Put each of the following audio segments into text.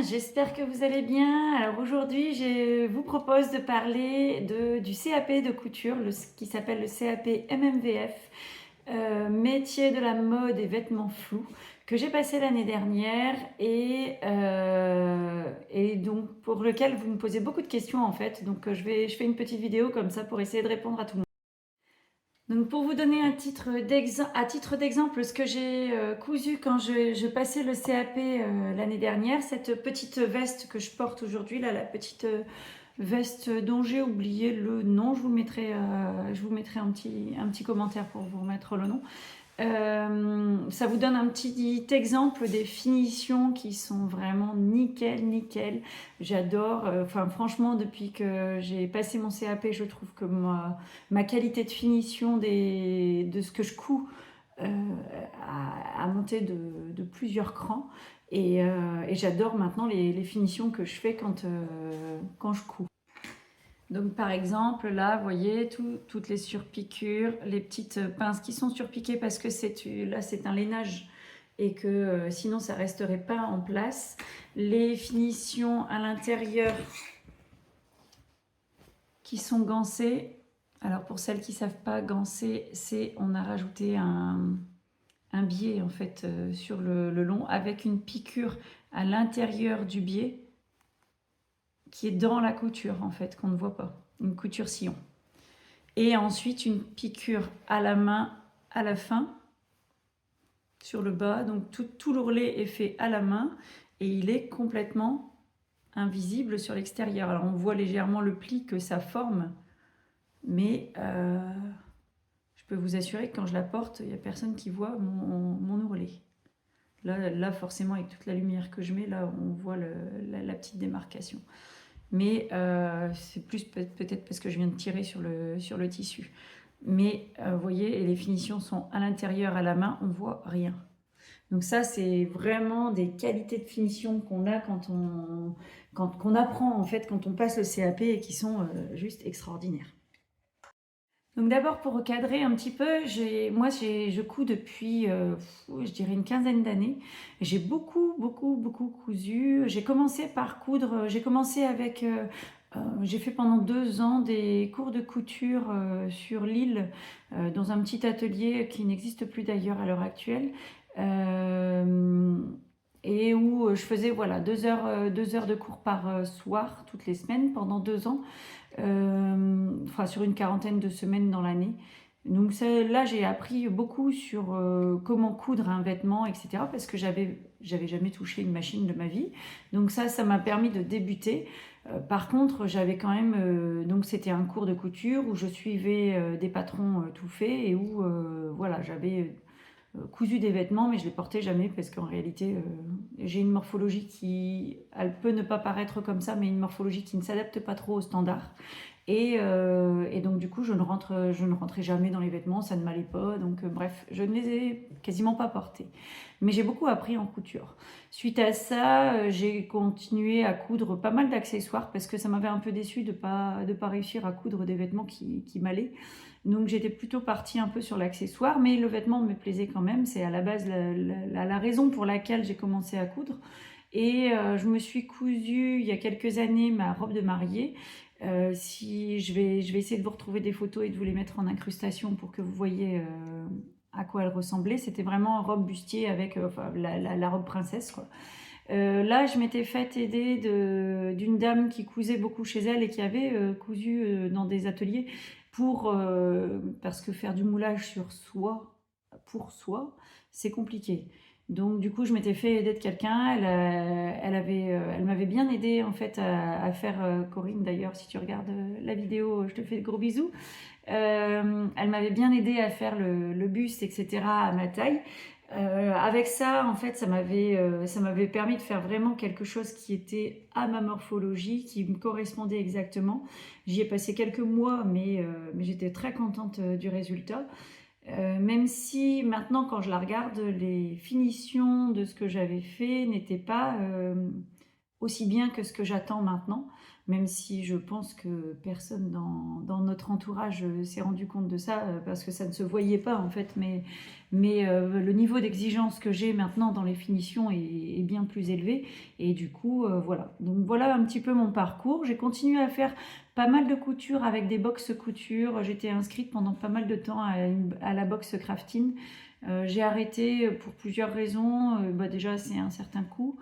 j'espère que vous allez bien. Alors aujourd'hui, je vous propose de parler du CAP de couture, qui s'appelle le CAP MMVF, métier de la mode et vêtements flous, que j'ai passé l'année dernière et donc pour lequel vous me posez beaucoup de questions en fait. Donc je fais une petite vidéo comme ça pour essayer de répondre à tout le monde. Donc pour vous donner à titre d'exemple, ce que j'ai cousu quand je passais le CAP l'année dernière, cette petite veste que je porte aujourd'hui, là, la petite veste dont j'ai oublié le nom, je vous mettrai un petit commentaire pour vous remettre le nom. Ça vous donne un petit exemple des finitions qui sont vraiment nickel, nickel. J'adore. Enfin, franchement, depuis que j'ai passé mon CAP, je trouve que ma qualité de finition de ce que je couds euh, a monté de plusieurs crans. Et j'adore maintenant les finitions que je fais quand je couds. Donc par exemple, là, vous voyez, toutes les surpiqûres, les petites pinces qui sont surpiquées parce que là, c'est un lainage et que sinon, ça ne resterait pas en place. Les finitions à l'intérieur qui sont gancées. Alors pour celles qui ne savent pas, gancer, on a rajouté un biais en fait sur le long avec une piqûre à l'intérieur du biais qui est dans la couture en fait, qu'on ne voit pas. Une couture sillon. Et ensuite une piqûre à la main à la fin sur le bas. Donc tout l'ourlet est fait à la main et il est complètement invisible sur l'extérieur. Alors on voit légèrement le pli que ça forme, mais je peux vous assurer que quand je la porte, il n'y a personne qui voit mon ourlet. Là, forcément, avec toute la lumière que je mets, là, on voit la petite démarcation. Mais c'est plus peut-être parce que je viens de tirer sur le tissu. Mais vous voyez, et les finitions sont à l'intérieur, à la main, on voit rien. Donc ça, c'est vraiment des qualités de finition qu'on a qu'on apprend en fait quand on passe le CAP et qui sont juste extraordinaires. Donc d'abord pour recadrer un petit peu, je couds depuis, je dirais une quinzaine d'années. J'ai beaucoup cousu. J'ai commencé par coudre, j'ai fait pendant 2 ans des cours de couture sur l'île, dans un petit atelier qui n'existe plus d'ailleurs à l'heure actuelle. Et où je faisais voilà, 2 heures de cours par soir toutes les semaines pendant 2 ans. Enfin sur une quarantaine de semaines dans l'année. Donc là, j'ai appris beaucoup sur comment coudre un vêtement, etc. Parce que j'avais jamais touché une machine de ma vie. Donc ça m'a permis de débuter. Par contre, j'avais quand même... donc c'était un cours de couture où je suivais des patrons tout faits et où voilà, j'avais cousu des vêtements, mais je les portais jamais parce qu'en réalité, j'ai une morphologie elle peut ne pas paraître comme ça, mais une morphologie qui ne s'adapte pas trop aux standards. Et donc du coup, je ne rentrais jamais dans les vêtements, ça ne m'allait pas. Donc bref, je ne les ai quasiment pas portés. Mais j'ai beaucoup appris en couture. Suite à ça, j'ai continué à coudre pas mal d'accessoires parce que ça m'avait un peu déçue de pas réussir à coudre des vêtements qui m'allaient. Donc j'étais plutôt partie un peu sur l'accessoire, mais le vêtement me plaisait quand même. C'est à la base la raison pour laquelle j'ai commencé à coudre. Et je me suis cousue il y a quelques années ma robe de mariée. Si je vais essayer de vous retrouver des photos et de vous les mettre en incrustation pour que vous voyez à quoi elle ressemblait. C'était vraiment robe bustier avec enfin, la robe princesse quoi. Là, je m'étais fait aider d'une dame qui cousait beaucoup chez elle et qui avait cousu dans des ateliers parce que faire du moulage sur soie, pour soi, c'est compliqué. Donc du coup, je m'étais fait aider de quelqu'un. Elle m'avait bien aidé en fait à faire Corinne. D'ailleurs, si tu regardes la vidéo, je te fais de gros bisous. Elle m'avait bien aidé à faire le buste, etc. à ma taille. Avec ça, en fait, ça m'avait permis de faire vraiment quelque chose qui était à ma morphologie, qui me correspondait exactement. J'y ai passé quelques mois, mais j'étais très contente du résultat. Même si maintenant, quand je la regarde, les finitions de ce que j'avais fait n'étaient pas aussi bien que ce que j'attends maintenant, même si je pense que personne dans notre entourage s'est rendu compte de ça, parce que ça ne se voyait pas en fait, mais le niveau d'exigence que j'ai maintenant dans les finitions est bien plus élevé, et du coup, voilà. Donc voilà un petit peu mon parcours. J'ai continué à faire pas mal de couture avec des box couture. J'étais inscrite pendant pas mal de temps à la box crafting. J'ai arrêté pour plusieurs raisons. Déjà, c'est un certain coût.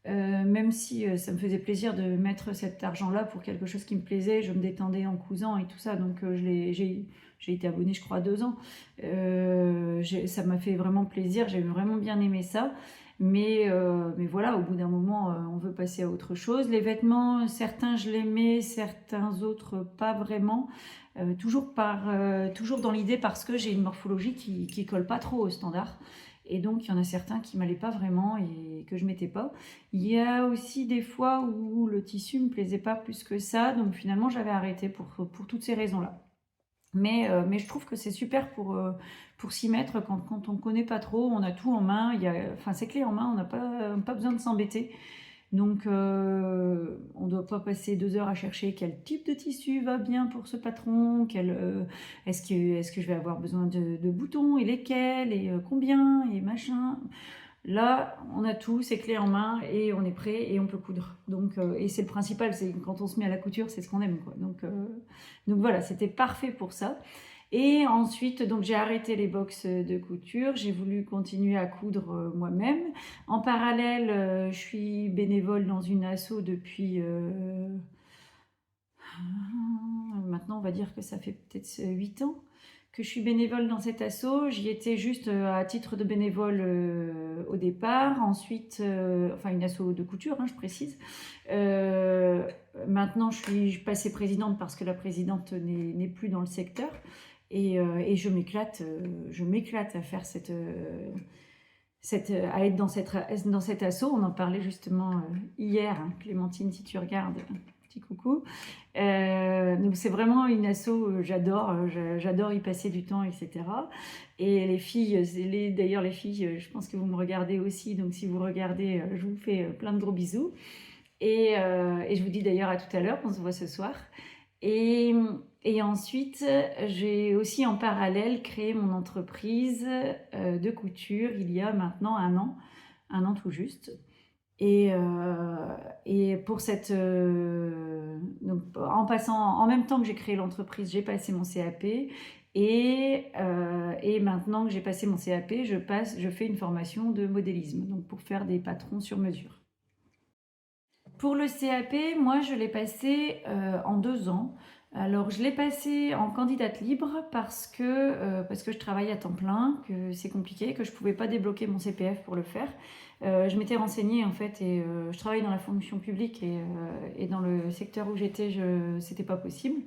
Même si ça me faisait plaisir de mettre cet argent-là pour quelque chose qui me plaisait, je me détendais en cousant et tout ça, donc j'ai été abonnée je crois 2 ans. Ça m'a fait vraiment plaisir, j'ai vraiment bien aimé ça, mais voilà, au bout d'un moment on veut passer à autre chose. Les vêtements, certains je les mets, certains autres pas vraiment. Toujours dans l'idée, parce que j'ai une morphologie qui colle pas trop au standard. Et donc, il y en a certains qui m'allaient pas vraiment et que je mettais pas. Il y a aussi des fois où le tissu me plaisait pas plus que ça. Donc, finalement, j'avais arrêté pour toutes ces raisons-là. Mais je trouve que c'est super pour s'y mettre quand on connaît pas trop. On a tout en main. Enfin, c'est clé en main. On n'a pas besoin de s'embêter. Donc, on ne doit pas passer 2 heures à chercher quel type de tissu va bien pour ce patron, est-ce que je vais avoir besoin de boutons et lesquels, et combien, et machin. Là, on a tout, c'est clé en main, et on est prêt, et on peut coudre. Donc, et c'est le principal, c'est quand on se met à la couture, c'est ce qu'on aime, quoi. Donc voilà, c'était parfait pour ça. Et ensuite, donc j'ai arrêté les box de couture, j'ai voulu continuer à coudre moi-même. En parallèle, je suis bénévole dans une asso depuis... maintenant, on va dire que ça fait peut-être 8 ans que je suis bénévole dans cette asso. J'y étais juste à titre de bénévole au départ. Ensuite, enfin une asso de couture, hein, je précise. Maintenant, je suis passée présidente parce que la présidente n'est plus dans le secteur. Et je m'éclate à faire à être dans cette asso. On en parlait justement hier, hein, Clémentine, si tu regardes, petit coucou. Donc c'est vraiment une asso, j'adore y passer du temps, etc. Et les filles, d'ailleurs les filles, je pense que vous me regardez aussi, donc si vous regardez, je vous fais plein de gros bisous. Et je vous dis d'ailleurs à tout à l'heure, on se voit ce soir. Et ensuite, j'ai aussi en parallèle créé mon entreprise de couture il y a maintenant un an tout juste. Et pour donc en même temps que j'ai créé l'entreprise, j'ai passé mon CAP. Et maintenant que j'ai passé mon CAP, je fais une formation de modélisme, donc pour faire des patrons sur mesure. Pour le CAP, moi je l'ai passé en 2 ans. Alors je l'ai passé en candidate libre parce que je travaille à temps plein, que c'est compliqué, que je ne pouvais pas débloquer mon CPF pour le faire. Je m'étais renseignée en fait, et je travaille dans la fonction publique, et dans le secteur où j'étais, c'était pas possible.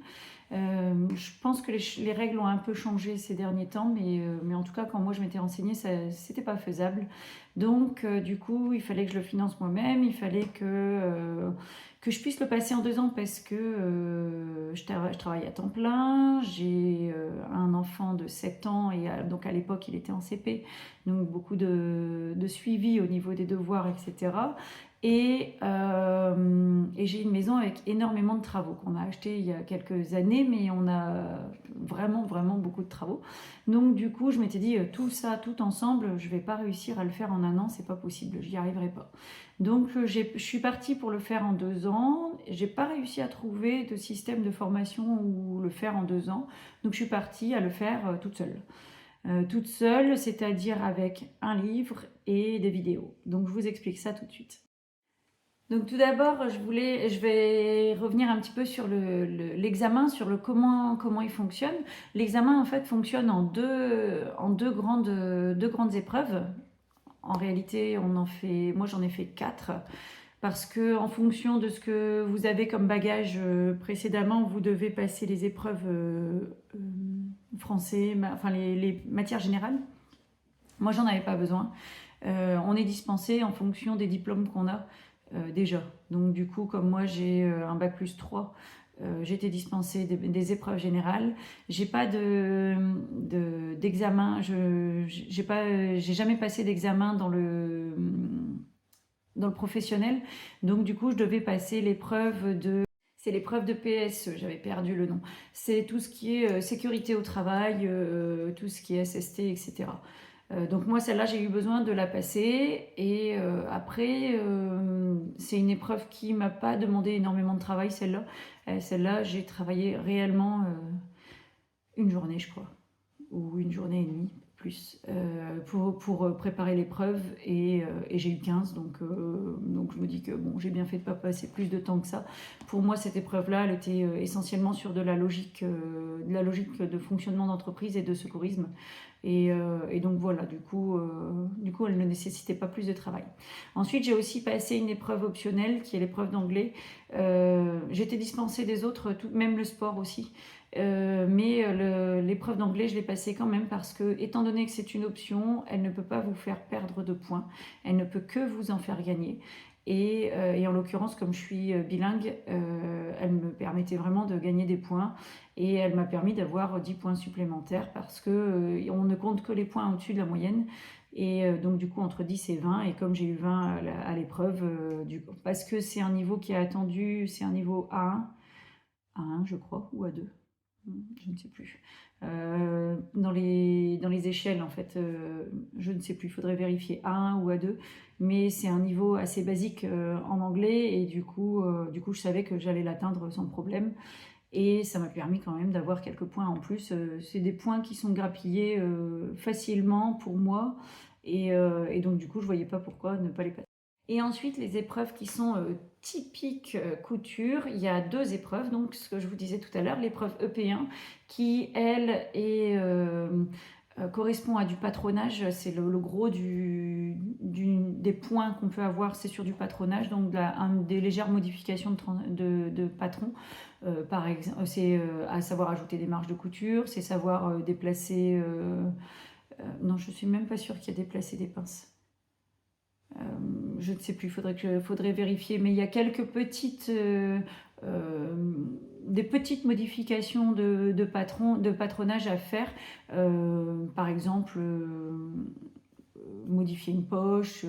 Je pense que les règles ont un peu changé ces derniers temps, mais en tout cas, quand moi je m'étais renseignée, c'était pas faisable. Donc, du coup, il fallait que je le finance moi-même, il fallait que je puisse le passer en 2 ans, parce que je travaille à temps plein, j'ai un enfant de 7 ans, et donc à l'époque, il était en CP, donc beaucoup de suivi au niveau des devoirs, etc. Et j'ai une maison avec énormément de travaux qu'on a acheté il y a quelques années, mais on a vraiment, vraiment beaucoup de travaux. Donc du coup, je m'étais dit, tout ça, tout ensemble, je vais pas réussir à le faire en 1 an, c'est pas possible, j'y arriverai pas. Donc je suis partie pour le faire en 2 ans. J'ai pas réussi à trouver de système de formation où le faire en 2 ans. Donc je suis partie à le faire toute seule. Toute seule, c'est-à-dire avec un livre et des vidéos. Donc je vous explique ça tout de suite. Donc tout d'abord, je vais revenir un petit peu sur l'examen, sur comment il fonctionne. L'examen en fait fonctionne en deux grandes épreuves. En réalité, moi j'en ai fait 4, parce que en fonction de ce que vous avez comme bagage précédemment, vous devez passer les épreuves français, enfin les matières générales. Moi j'en avais pas besoin. On est dispensé en fonction des diplômes qu'on a. Déjà. Donc du coup, comme moi j'ai un bac+3, j'ai été dispensée des épreuves générales. J'ai pas d'examen, j'ai jamais passé d'examen dans le professionnel. Donc du coup, je devais passer l'épreuve de... C'est l'épreuve de PSE, j'avais perdu le nom. C'est tout ce qui est sécurité au travail, tout ce qui est SST, etc. Donc moi, celle-là, j'ai eu besoin de la passer. Et après, c'est une épreuve qui m'a pas demandé énormément de travail, celle-là. Celle-là, j'ai travaillé réellement une journée, je crois, ou une journée et demie, plus, pour préparer l'épreuve. Et j'ai eu 15, donc je me dis que bon, j'ai bien fait de ne pas passer plus de temps que ça. Pour moi, cette épreuve-là, elle était essentiellement sur de la logique de fonctionnement d'entreprise et de secourisme. Et donc voilà, du coup, elle ne nécessitait pas plus de travail. Ensuite, j'ai aussi passé une épreuve optionnelle qui est l'épreuve d'anglais. J'étais dispensée des autres, même le sport aussi. Mais l'épreuve d'anglais, je l'ai passée quand même parce que, étant donné que c'est une option, elle ne peut pas vous faire perdre de points. Elle ne peut que vous en faire gagner. Et en l'occurrence, comme je suis bilingue, elle me permettait vraiment de gagner des points. Et elle m'a permis d'avoir 10 points supplémentaires parce que on ne compte que les points au-dessus de la moyenne. Et donc du coup entre 10 et 20, et comme j'ai eu 20 à l'épreuve, parce que c'est un niveau qui est attendu, c'est un niveau A1 je crois, ou A2, je ne sais plus. Dans les échelles en fait, je ne sais plus, il faudrait vérifier A1 ou A2, mais c'est un niveau assez basique en anglais, et du coup je savais que j'allais l'atteindre sans problème. Et ça m'a permis quand même d'avoir quelques points en plus. C'est des points qui sont grappillés facilement pour moi. Et donc du coup, je voyais pas pourquoi ne pas les passer. Et ensuite, les épreuves qui sont typiques couture, il y a 2 épreuves. Donc ce que je vous disais tout à l'heure, l'épreuve EP1 qui, elle, correspond à du patronage. C'est le gros des points qu'on peut avoir, c'est sur du patronage, donc des légères modifications de patron. Par exemple, c'est à savoir ajouter des marges de couture, c'est savoir déplacer... non, je suis même pas sûre qu'il y a déplacé des pinces. Je ne sais plus, faudrait vérifier, mais il y a quelques des petites modifications de patronage à faire. Par exemple, modifier une poche.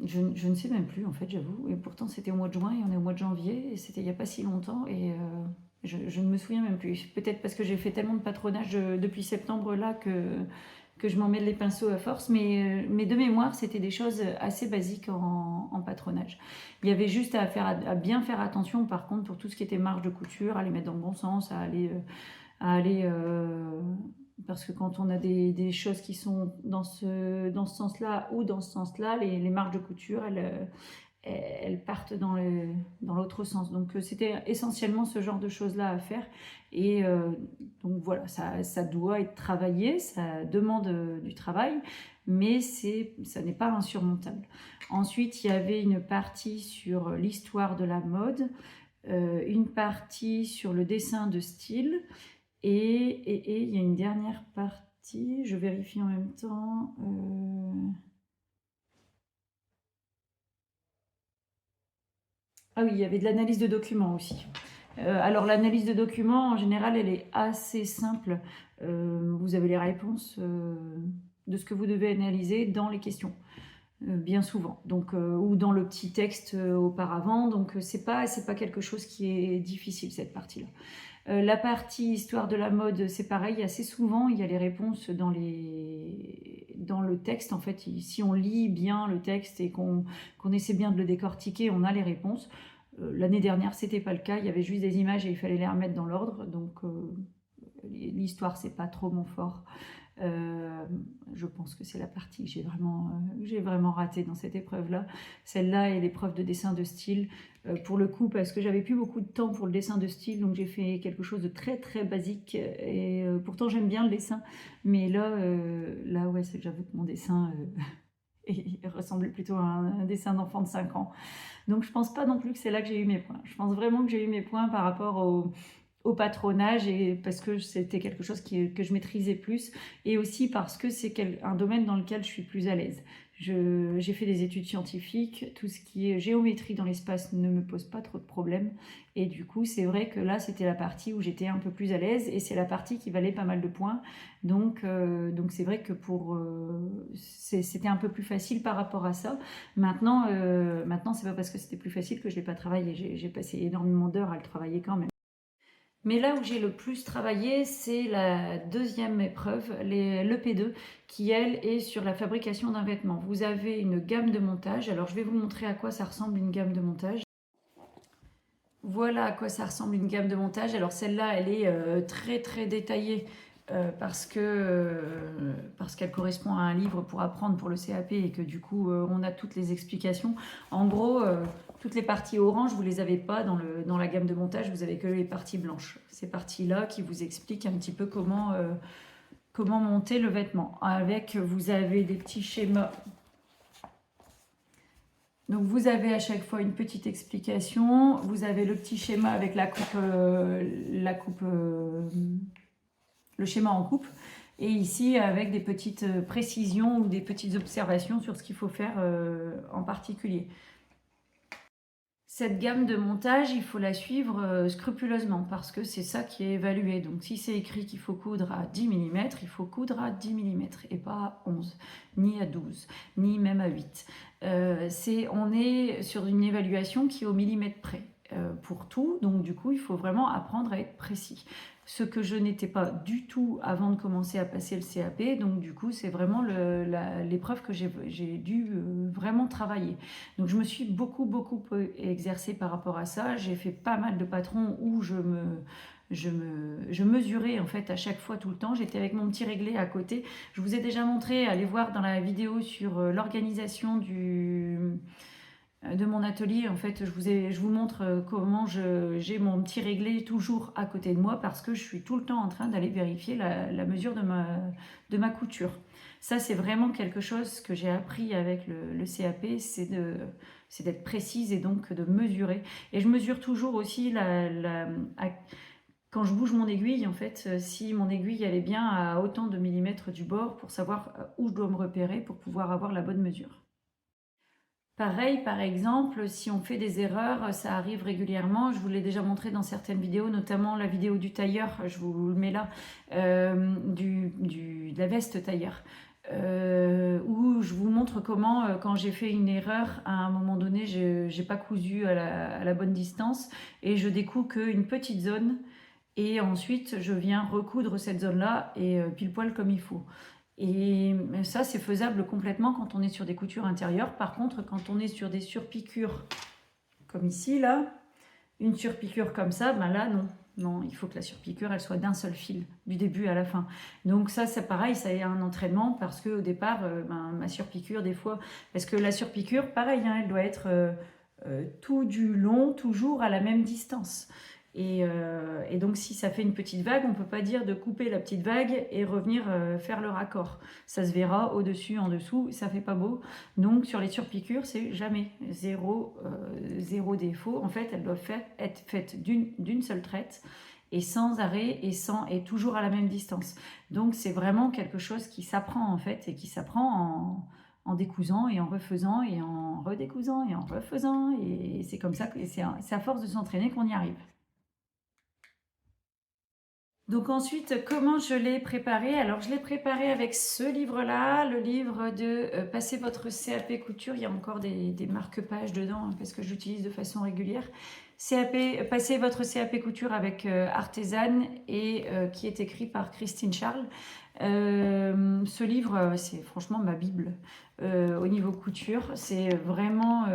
Je ne sais même plus en fait, j'avoue. Et pourtant c'était au mois de juin et on est au mois de janvier, et c'était il n'y a pas si longtemps, et je ne me souviens même plus. Peut-être parce que j'ai fait tellement de patronage depuis septembre là que je m'en mêle les pinceaux à force, mais de mémoire, c'était des choses assez basiques en patronage. Il y avait juste à bien faire attention, par contre, pour tout ce qui était marge de couture, à les mettre dans le bon sens, à aller parce que quand on a des choses qui sont dans ce sens-là ou dans ce sens-là, les marges de couture, elles partent dans l'autre sens. Donc c'était essentiellement ce genre de choses-là à faire. Et donc voilà, ça doit être travaillé, ça demande du travail, mais ça n'est pas insurmontable. Ensuite, il y avait une partie sur l'histoire de la mode, une partie sur le dessin de style, et il y a une dernière partie, je vérifie en même temps... Ah oui, il y avait de l'analyse de documents aussi. Alors l'analyse de documents, en général, elle est assez simple. Vous avez les réponses de ce que vous devez analyser dans les questions, bien souvent. Donc, ou dans le petit texte auparavant. Donc c'est pas quelque chose qui est difficile, cette partie-là. La partie histoire de la mode, c'est pareil, assez souvent il y a les réponses dans le texte. En fait, si on lit bien le texte et qu'on essaie bien de le décortiquer, on a les réponses. L'année dernière, c'était pas le cas, il y avait juste des images et il fallait les remettre dans l'ordre. Donc l'histoire, c'est pas trop mon fort. Je pense que c'est la partie que j'ai vraiment raté dans cette épreuve-là. Celle-là est l'épreuve de dessin de style, pour le coup, parce que j'avais plus beaucoup de temps pour le dessin de style, donc j'ai fait quelque chose de très très basique, et pourtant j'aime bien le dessin, mais là ouais, j'avoue que mon dessin il ressemblait plutôt à un dessin d'enfant de 5 ans. Donc je pense pas non plus que c'est là que j'ai eu mes points. Je pense vraiment que j'ai eu mes points par rapport au patronage, et parce que c'était quelque chose que je maîtrisais plus, et aussi parce que c'est un domaine dans lequel je suis plus à l'aise. J'ai fait des études scientifiques, tout ce qui est géométrie dans l'espace ne me pose pas trop de problèmes. Et du coup, c'est vrai que là, c'était la partie où j'étais un peu plus à l'aise et c'est la partie qui valait pas mal de points. Donc c'est vrai que c'était un peu plus facile par rapport à ça. Maintenant, c'est pas parce que c'était plus facile que je l'ai pas travaillé. J'ai passé énormément d'heures à le travailler quand même. Mais là où j'ai le plus travaillé, c'est la deuxième épreuve, l'EP2, qui elle est sur la fabrication d'un vêtement. Vous avez une gamme de montage. Alors je vais vous montrer à quoi ça ressemble une gamme de montage. Voilà à quoi ça ressemble une gamme de montage. Alors celle-là, elle est très très détaillée parce qu'elle correspond à un livre pour apprendre pour le CAP et que du coup on a toutes les explications. En gros, toutes les parties orange, vous les avez pas dans la gamme de montage, vous avez que les parties blanches. Ces parties-là qui vous expliquent un petit peu comment monter le vêtement. Vous avez des petits schémas. Donc vous avez à chaque fois une petite explication, vous avez le petit schéma avec le schéma en coupe, et ici avec des petites précisions ou des petites observations sur ce qu'il faut faire en particulier. Cette gamme de montage, il faut la suivre scrupuleusement parce que c'est ça qui est évalué. Donc si c'est écrit qu'il faut coudre à 10 mm, il faut coudre à 10 mm et pas à 11, ni à 12, ni même à 8. On est sur une évaluation qui est au millimètre près pour tout. Donc du coup, il faut vraiment apprendre à être précis. Ce que je n'étais pas du tout avant de commencer à passer le CAP. Donc du coup, c'est vraiment l'épreuve que j'ai dû vraiment travailler. Donc je me suis beaucoup exercée par rapport à ça. J'ai fait pas mal de patrons où je mesurais en fait à chaque fois tout le temps. J'étais avec mon petit réglé à côté. Je vous ai déjà montré, allez voir dans la vidéo sur l'organisation de mon atelier. En fait, je vous montre comment j'ai mon petit réglé toujours à côté de moi parce que je suis tout le temps en train d'aller vérifier la mesure de ma couture. Ça, c'est vraiment quelque chose que j'ai appris avec le CAP, c'est d'être précise et donc de mesurer. Et je mesure toujours aussi quand je bouge mon aiguille, en fait, si mon aiguille elle est bien à autant de millimètres du bord pour savoir où je dois me repérer pour pouvoir avoir la bonne mesure. Pareil, par exemple, si on fait des erreurs, ça arrive régulièrement. Je vous l'ai déjà montré dans certaines vidéos, notamment la vidéo du tailleur, je vous le mets là, de la veste tailleur. Où je vous montre comment, quand j'ai fait une erreur, à un moment donné, je n'ai pas cousu à la bonne distance et je découpe qu'une petite zone et ensuite je viens recoudre cette zone-là et pile poil comme il faut. Et ça, c'est faisable complètement quand on est sur des coutures intérieures. Par contre, quand on est sur des surpiqûres, comme ici, là, une surpiqûre comme ça, ben là, non. Non, il faut que la surpiqûre, elle soit d'un seul fil, du début à la fin. Donc ça, c'est pareil, ça est un entraînement, parce qu'au départ, ma surpiqûre, des fois... Parce que la surpiqûre, pareil, hein, elle doit être tout du long, toujours à la même distance. Et donc si ça fait une petite vague, on ne peut pas dire de couper la petite vague et revenir faire le raccord. Ça se verra au-dessus, en dessous, ça fait pas beau. Donc sur les surpiqûres, c'est jamais zéro défaut. En fait, elles doivent être faites d'une seule traite et sans arrêt et toujours à la même distance. Donc c'est vraiment quelque chose qui s'apprend en fait et qui s'apprend en décousant et en refaisant et en redécousant et en refaisant. Et c'est comme ça que c'est à force de s'entraîner qu'on y arrive. Donc ensuite, comment je l'ai préparé? Alors je l'ai préparé avec ce livre-là, le livre de Passer votre CAP couture. Il y a encore des marque-pages dedans hein, parce que j'utilise de façon régulière. Passer votre CAP couture avec Artesane et qui est écrit par Christine Charles. Ce livre, c'est franchement ma bible au niveau couture. C'est vraiment...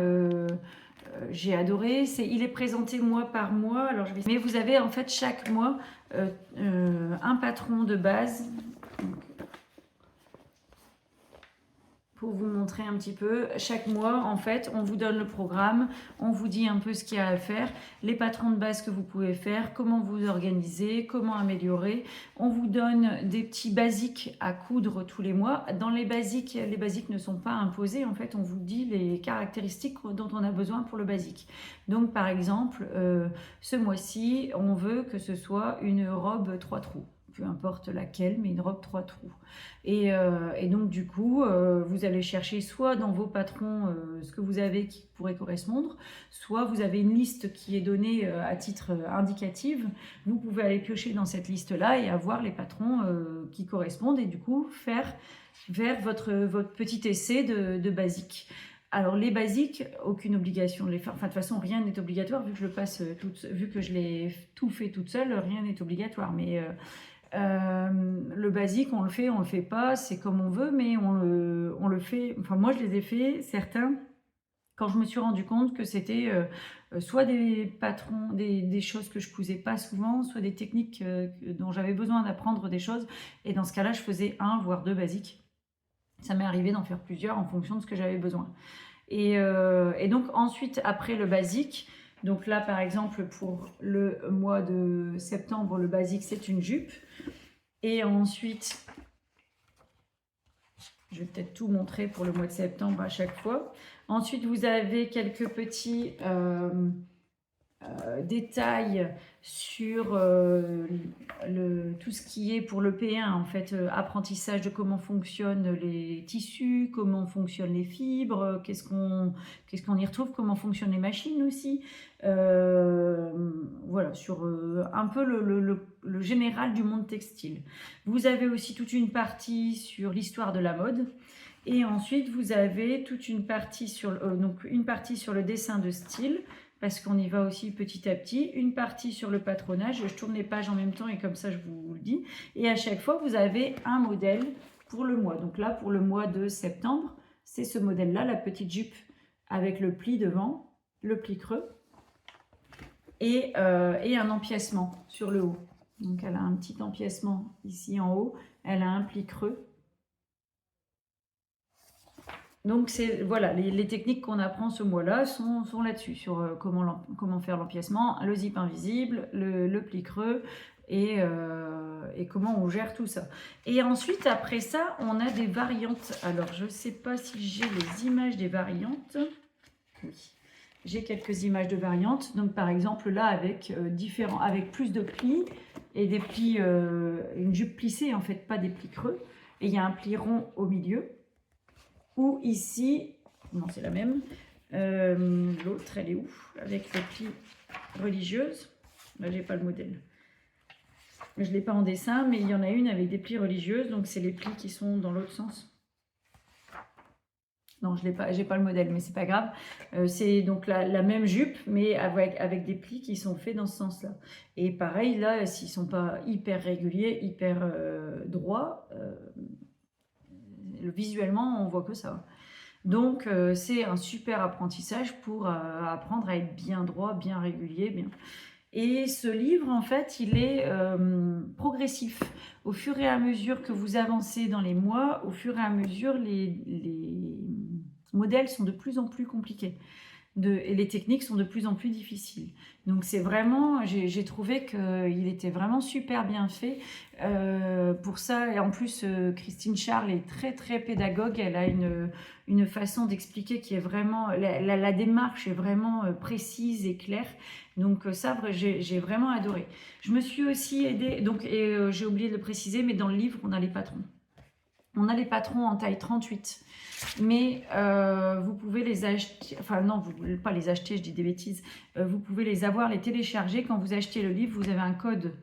j'ai adoré. Il est présenté mois par mois. Alors mais vous avez en fait chaque mois un patron de base. Pour vous montrer un petit peu, chaque mois en fait on vous donne le programme, on vous dit un peu ce qu'il y a à faire, les patrons de base que vous pouvez faire, comment vous organiser, comment améliorer. On vous donne des petits basiques à coudre tous les mois. Dans les basiques ne sont pas imposés, en fait on vous dit les caractéristiques dont on a besoin pour le basique. Donc par exemple ce mois-ci on veut que ce soit une robe 3 trous peu importe laquelle, mais une robe 3 trous. Et donc du coup, vous allez chercher soit dans vos patrons ce que vous avez qui pourrait correspondre, soit vous avez une liste qui est donnée à titre indicatif. Vous pouvez aller piocher dans cette liste-là et avoir les patrons qui correspondent et du coup faire vers votre petit essai de basique. Alors les basiques, aucune obligation de les faire. Enfin de toute façon rien n'est obligatoire vu que vu que je l'ai tout fait toute seule, rien n'est obligatoire. Mais le basique, on le fait pas, c'est comme on veut, mais on le fait. Enfin moi je les ai fait certains quand je me suis rendu compte que c'était soit des patrons, des choses que je cousais pas souvent, soit des techniques dont j'avais besoin d'apprendre des choses. Et dans ce cas-là, je faisais 1 voire 2 basiques. Ça m'est arrivé d'en faire plusieurs en fonction de ce que j'avais besoin. Et donc ensuite, après le basique, donc là par exemple pour le mois de septembre, le basique c'est une jupe. Et ensuite, je vais peut-être tout montrer pour le mois de septembre à chaque fois. Ensuite, vous avez quelques petits détails sur tout ce qui est pour le P1, en fait, apprentissage de comment fonctionnent les tissus, comment fonctionnent les fibres, qu'est-ce qu'on y retrouve, comment fonctionnent les machines aussi. Voilà, sur un peu le général du monde textile. Vous avez aussi toute une partie sur l'histoire de la mode. Et ensuite, vous avez toute une partie donc une partie sur le dessin de style, parce qu'on y va aussi petit à petit, une partie sur le patronage, je tourne les pages en même temps et comme ça je vous le dis, et à chaque fois vous avez un modèle pour le mois. Donc là pour le mois de septembre, c'est ce modèle-là, la petite jupe avec le pli devant, le pli creux, et un empiècement sur le haut. Donc elle a un petit empiècement ici en haut, elle a un pli creux. Donc, voilà, les techniques qu'on apprend ce mois-là sont là-dessus, sur comment faire l'empiècement, le zip invisible, le pli creux et comment on gère tout ça. Et ensuite, après ça, on a des variantes. Alors, je ne sais pas si j'ai les images des variantes. Oui, j'ai quelques images de variantes. Donc, par exemple, là, avec plus de plis et des plis, une jupe plissée, en fait, pas des plis creux. Et il y a un pli rond au milieu. Ou ici, non c'est la même, l'autre elle est où? Avec les plis religieuses, là j'ai pas le modèle. Je l'ai pas en dessin, mais il y en a une avec des plis religieuses, donc c'est les plis qui sont dans l'autre sens. Non, je l'ai pas, j'ai pas le modèle, mais c'est pas grave. C'est donc la même jupe, mais avec des plis qui sont faits dans ce sens-là. Et pareil, là, s'ils sont pas hyper réguliers, hyper droits, visuellement, on voit que ça. Donc, c'est un super apprentissage pour apprendre à être bien droit, bien régulier. Bien. Et ce livre, en fait, il est progressif. Au fur et à mesure que vous avancez dans les mois, au fur et à mesure, les modèles sont de plus en plus compliqués. Et les techniques sont de plus en plus difficiles. Donc c'est vraiment, j'ai trouvé qu'il était vraiment super bien fait pour ça. Et en plus, Christine Charles est très très pédagogue. Elle a une façon d'expliquer qui est vraiment, la démarche est vraiment précise et claire. Donc ça, j'ai vraiment adoré. Je me suis aussi aidée, j'ai oublié de le préciser, mais dans le livre, on a les patrons. On a les patrons en taille 38. Mais vous pouvez les acheter, enfin non, vous ne pouvez pas les acheter, je dis des bêtises, vous pouvez les avoir, les télécharger. Quand vous achetez le livre, vous avez un code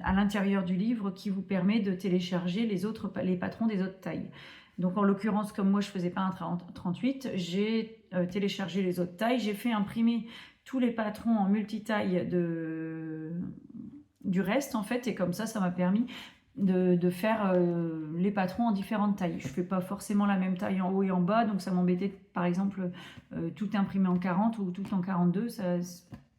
à l'intérieur du livre qui vous permet de télécharger les patrons des autres tailles. Donc en l'occurrence, comme moi je ne faisais pas un 38, j'ai téléchargé les autres tailles, j'ai fait imprimer tous les patrons en multitaille du reste en fait, et comme ça m'a permis de faire les patrons en différentes tailles. Je ne fais pas forcément la même taille en haut et en bas, donc ça m'embêtait par exemple tout imprimé en 40 ou tout en 42, ça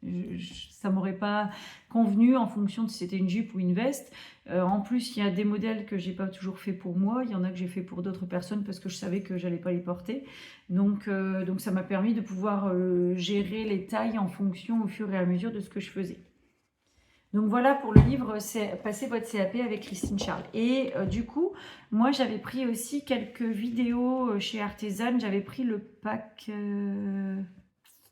ne m'aurait pas convenu en fonction de si c'était une jupe ou une veste. En plus, il y a des modèles que j'ai pas toujours fait pour moi, il y en a que j'ai fait pour d'autres personnes parce que je savais que j'allais pas les porter. Donc ça m'a permis de pouvoir gérer les tailles en fonction au fur et à mesure de ce que je faisais. Donc voilà pour le livre « Passez votre CAP » avec Christine Charles. Et du coup, moi j'avais pris aussi quelques vidéos chez Artisan. J'avais pris le pack, je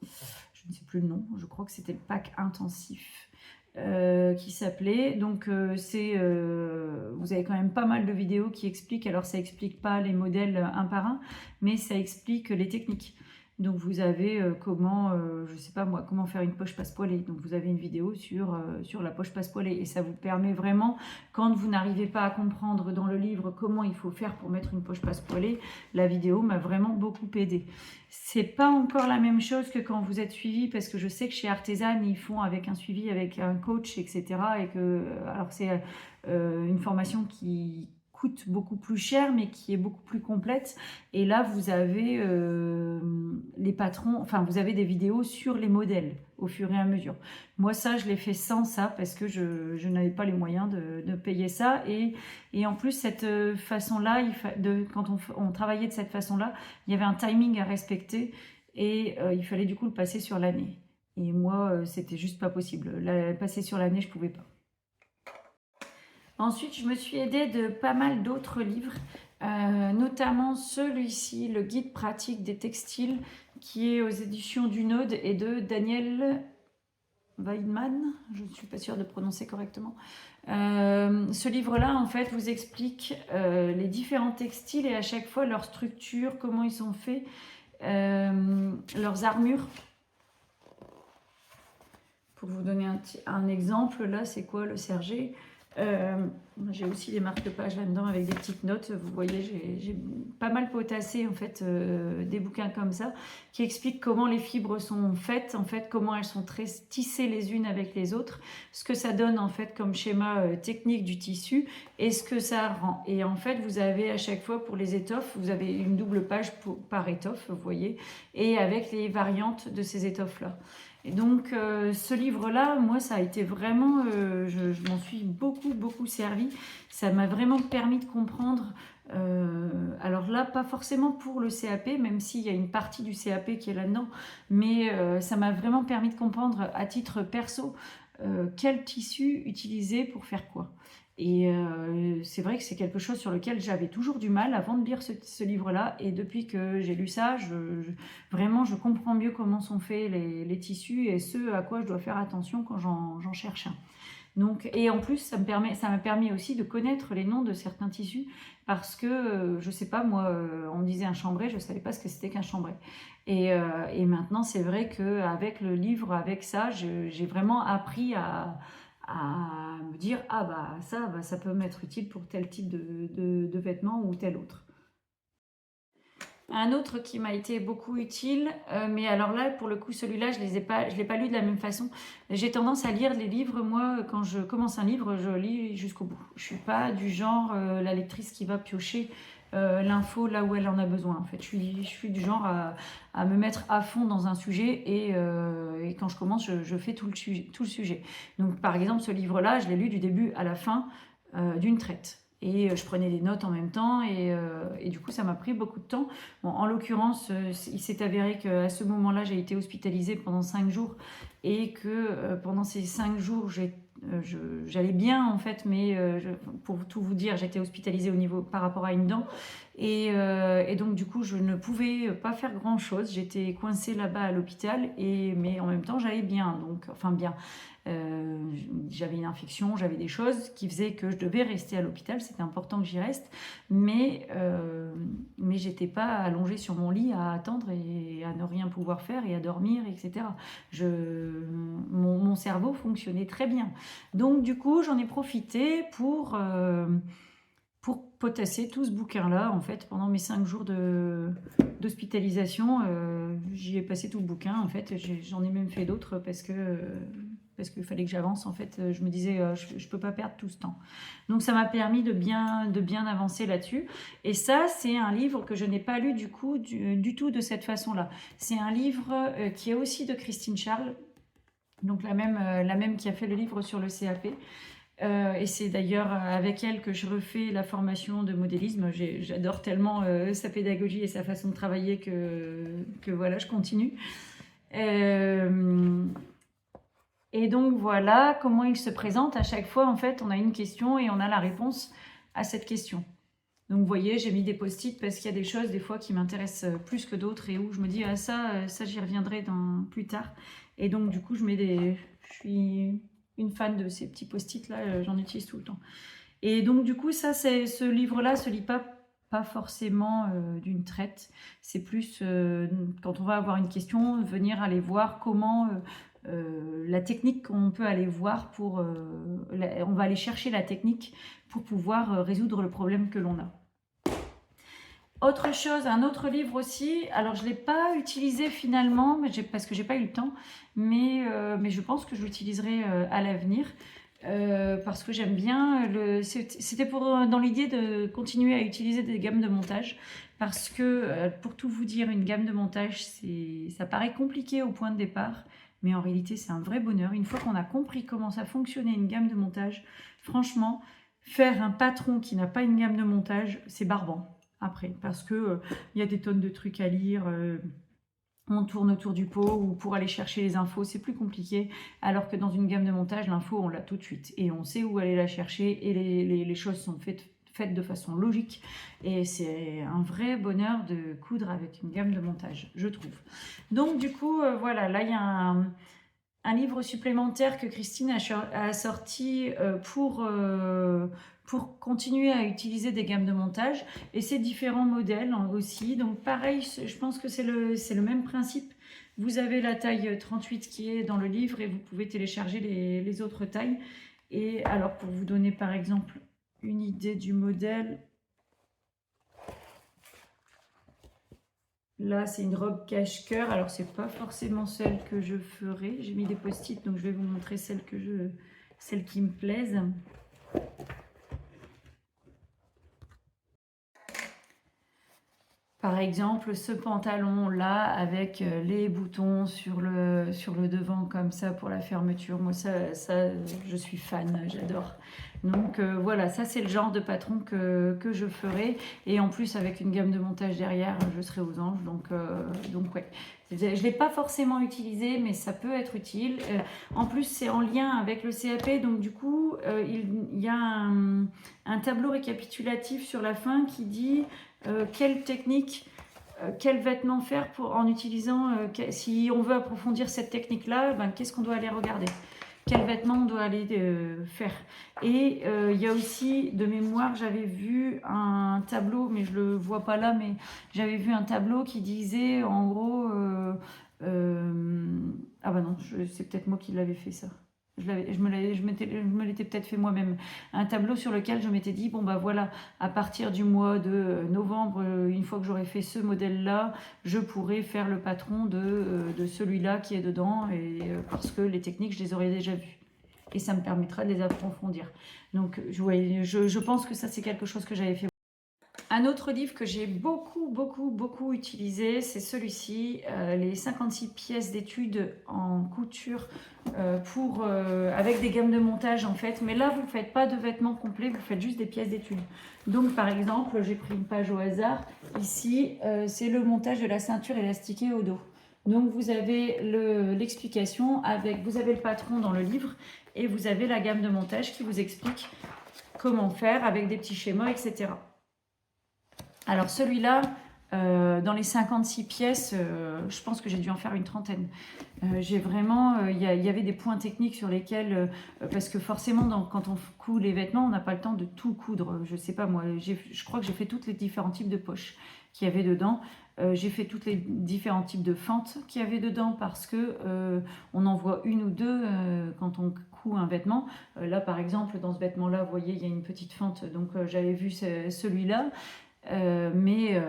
ne sais plus le nom, je crois que c'était le pack intensif. qui s'appelait. Donc vous avez quand même pas mal de vidéos qui expliquent, alors ça explique pas les modèles un par un, mais ça explique les techniques. Donc vous avez comment, je sais pas moi, comment faire une poche passepoilée. Donc vous avez une vidéo sur la poche passepoilée et ça vous permet vraiment, quand vous n'arrivez pas à comprendre dans le livre comment il faut faire pour mettre une poche passepoilée, la vidéo m'a vraiment beaucoup aidé. C'est pas encore la même chose que quand vous êtes suivi, parce que je sais que chez Artisan, ils font avec un suivi, avec un coach, etc. Et que, alors c'est une formation qui coûte beaucoup plus cher, mais qui est beaucoup plus complète. Et là, vous avez les patrons, enfin, vous avez des vidéos sur les modèles au fur et à mesure. Moi, ça, je l'ai fait sans ça, parce que je n'avais pas les moyens de payer ça. Et en plus, cette façon-là, quand on travaillait de cette façon-là, il y avait un timing à respecter et il fallait du coup le passer sur l'année. Et moi, c'était juste pas possible. Passer sur l'année, je pouvais pas. Ensuite, je me suis aidée de pas mal d'autres livres, notamment celui-ci, le guide pratique des textiles, qui est aux éditions du Node et de Daniel Weidman, je ne suis pas sûre de prononcer correctement. Ce livre-là, en fait, vous explique les différents textiles et à chaque fois leur structure, comment ils sont faits, leurs armures. Pour vous donner un exemple, là, c'est quoi le serger? J'ai aussi des marque-pages là-dedans avec des petites notes. Vous voyez, j'ai pas mal potassé en fait des bouquins comme ça qui expliquent comment les fibres sont faites, en fait comment elles sont tissées les unes avec les autres, ce que ça donne en fait comme schéma technique du tissu et ce que ça rend. Et en fait, vous avez à chaque fois pour les étoffes, vous avez une double page par étoffe, vous voyez, et avec les variantes de ces étoffes-là. Et donc ce livre-là, moi ça a été vraiment, je m'en suis beaucoup servi. Ça m'a vraiment permis de comprendre, alors là pas forcément pour le CAP, même s'il y a une partie du CAP qui est là-dedans, mais ça m'a vraiment permis de comprendre à titre perso quel tissu utiliser pour faire quoi. Et c'est vrai que c'est quelque chose sur lequel j'avais toujours du mal avant de lire ce livre-là. Et depuis que j'ai lu ça, vraiment, je comprends mieux comment sont faits les tissus et ce à quoi je dois faire attention quand j'en cherche un. Donc, et en plus, ça m'a permis aussi de connaître les noms de certains tissus parce que, je sais pas, moi, on me disait un chambray, je savais pas ce que c'était qu'un chambray. Et maintenant, c'est vrai qu'avec le livre, avec ça, j'ai vraiment appris à me dire ah bah ça peut m'être utile pour tel type de vêtements ou tel autre. Un autre qui m'a été beaucoup utile, mais alors là pour le coup celui-là je l'ai pas lu de la même façon. J'ai tendance à lire les livres, moi quand je commence un livre je lis jusqu'au bout. Je suis pas du genre la lectrice qui va piocher l'info là où elle en a besoin en fait. Je suis du genre à me mettre à fond dans un sujet et quand je commence je fais tout le sujet. Donc par exemple ce livre-là je l'ai lu du début à la fin d'une traite. Et je prenais des notes en même temps et du coup ça m'a pris beaucoup de temps. Bon, en l'occurrence, il s'est avéré qu'à ce moment-là j'ai été hospitalisée pendant 5 jours et que pendant ces 5 jours j'allais bien en fait, mais pour tout vous dire j'étais hospitalisée par rapport à une dent et donc du coup je ne pouvais pas faire grand chose, j'étais coincée là-bas à l'hôpital mais en même temps j'allais bien, donc enfin bien. J'avais une infection, j'avais des choses qui faisaient que je devais rester à l'hôpital, c'était important que j'y reste, mais j'étais pas allongée sur mon lit à attendre et à ne rien pouvoir faire et à dormir, etc. Mon cerveau fonctionnait très bien. Donc du coup, j'en ai profité pour potasser tout ce bouquin-là, en fait, pendant mes 5 jours d'hospitalisation. J'y ai passé tout le bouquin, en fait, j'en ai même fait d'autres parce qu'il fallait que j'avance en fait, je me disais je peux pas perdre tout ce temps. Donc ça m'a permis de bien avancer là-dessus. Et ça c'est un livre que je n'ai pas lu du coup du tout de cette façon-là. C'est un livre qui est aussi de Christine Charles, donc la même qui a fait le livre sur le CAP. Et c'est d'ailleurs avec elle que je refais la formation de modélisme. J'adore tellement sa pédagogie et sa façon de travailler que voilà, je continue. Et donc voilà comment il se présente. À chaque fois, en fait, on a une question et on a la réponse à cette question. Donc vous voyez, j'ai mis des post-it parce qu'il y a des choses des fois qui m'intéressent plus que d'autres et où je me dis ah ça j'y reviendrai plus tard. Et donc du coup, je mets des... une fan de ces petits post-it là, j'en utilise tout le temps. Et donc du coup, ça, ce livre-là se lit pas forcément d'une traite. C'est plus quand on va avoir une question, venir aller voir comment la technique qu'on peut aller voir pour... on va aller chercher la technique pour pouvoir résoudre le problème que l'on a. Autre chose, un autre livre aussi, alors je ne l'ai pas utilisé finalement, parce que j'ai pas eu le temps, mais je pense que je l'utiliserai à l'avenir. Parce que j'aime bien, c'était dans l'idée de continuer à utiliser des gammes de montage, parce que pour tout vous dire, une gamme de montage, ça paraît compliqué au point de départ, mais en réalité c'est un vrai bonheur. Une fois qu'on a compris comment ça fonctionnait une gamme de montage, franchement, faire un patron qui n'a pas une gamme de montage, c'est barbant après, parce que y a des tonnes de trucs à lire, on tourne autour du pot, ou pour aller chercher les infos, c'est plus compliqué, alors que dans une gamme de montage, l'info, on l'a tout de suite, et on sait où aller la chercher, et les choses sont faites de façon logique, et c'est un vrai bonheur de coudre avec une gamme de montage, je trouve. Donc du coup, voilà, là il y a un livre supplémentaire que Christine a sorti pour continuer à utiliser des gammes de montage, et c'est différents modèles aussi. Donc pareil, je pense que c'est le même principe. Vous avez la taille 38 qui est dans le livre, et vous pouvez télécharger les autres tailles. Et alors, pour vous donner par exemple une idée du modèle, là, c'est une robe cache-cœur. Alors, c'est pas forcément celle que je ferai. J'ai mis des post-it, donc je vais vous montrer celle qui me plaisent. Par exemple, ce pantalon-là, avec les boutons sur le devant, comme ça, pour la fermeture. Moi, ça je suis fan, j'adore. Donc voilà, ça c'est le genre de patron que je ferai. Et en plus, avec une gamme de montage derrière, je serai aux anges. Donc ouais. Je ne l'ai pas forcément utilisé, mais ça peut être utile. En plus, c'est en lien avec le CAP. Donc du coup, il y a un tableau récapitulatif sur la fin qui dit quelle technique, quel vêtement faire en utilisant, si on veut approfondir cette technique-là, ben, qu'est-ce qu'on doit aller regarder, quel vêtement on doit aller faire. Et il y a aussi, de mémoire, j'avais vu un tableau, mais je ne le vois pas là, mais j'avais vu un tableau qui disait en gros, ah bah non, c'est peut-être moi qui l'avais fait ça. Je me l'étais peut-être fait moi-même. Un tableau sur lequel je m'étais dit, bon bah voilà, à partir du mois de novembre, une fois que j'aurai fait ce modèle-là, je pourrai faire le patron de celui-là qui est dedans, et parce que les techniques, je les aurais déjà vues. Et ça me permettra de les approfondir. Donc je pense que ça, c'est quelque chose que j'avais fait. Un autre livre que j'ai beaucoup utilisé, c'est celui-ci, les 56 pièces d'études en couture avec des gammes de montage en fait. Mais là, vous ne faites pas de vêtements complets, vous faites juste des pièces d'études. Donc par exemple, j'ai pris une page au hasard. Ici, c'est le montage de la ceinture élastiquée au dos. Donc vous avez l'explication, vous avez le patron dans le livre, et vous avez la gamme de montage qui vous explique comment faire avec des petits schémas, etc. Alors celui-là, dans les 56 pièces, je pense que j'ai dû en faire une trentaine. J'ai vraiment, il y avait des points techniques sur lesquels, parce que forcément, quand on coud les vêtements, on n'a pas le temps de tout coudre. Je sais pas moi, je crois que j'ai fait tous les différents types de poches qu'il y avait dedans. J'ai fait tous les différents types de fentes qu'il y avait dedans, parce que on en voit une ou deux quand on coud un vêtement. Là, par exemple, dans ce vêtement-là, vous voyez, il y a une petite fente, donc j'avais vu celui-là. Mais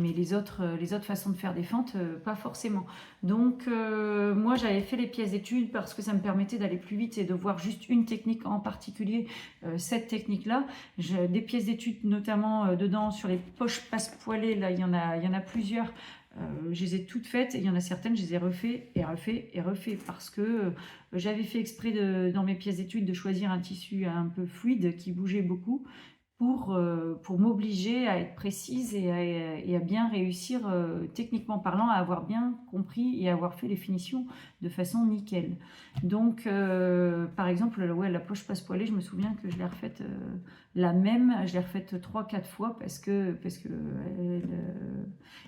les autres façons de faire des fentes, pas forcément. Donc moi j'avais fait les pièces d'études parce que ça me permettait d'aller plus vite et de voir juste une technique en particulier, cette technique-là. Des pièces d'études notamment dedans sur les poches passe-poilées, là il y en a plusieurs. Je les ai toutes faites, et il y en a certaines, je les ai refait parce que j'avais fait exprès dans mes pièces d'études de choisir un tissu un peu fluide qui bougeait beaucoup, pour m'obliger à être précise et à bien réussir, techniquement parlant, à avoir bien compris et à avoir fait les finitions de façon nickel. Donc, par exemple, la poche passe-poilée, je me souviens que je l'ai refaite je l'ai refaite 3-4 fois parce que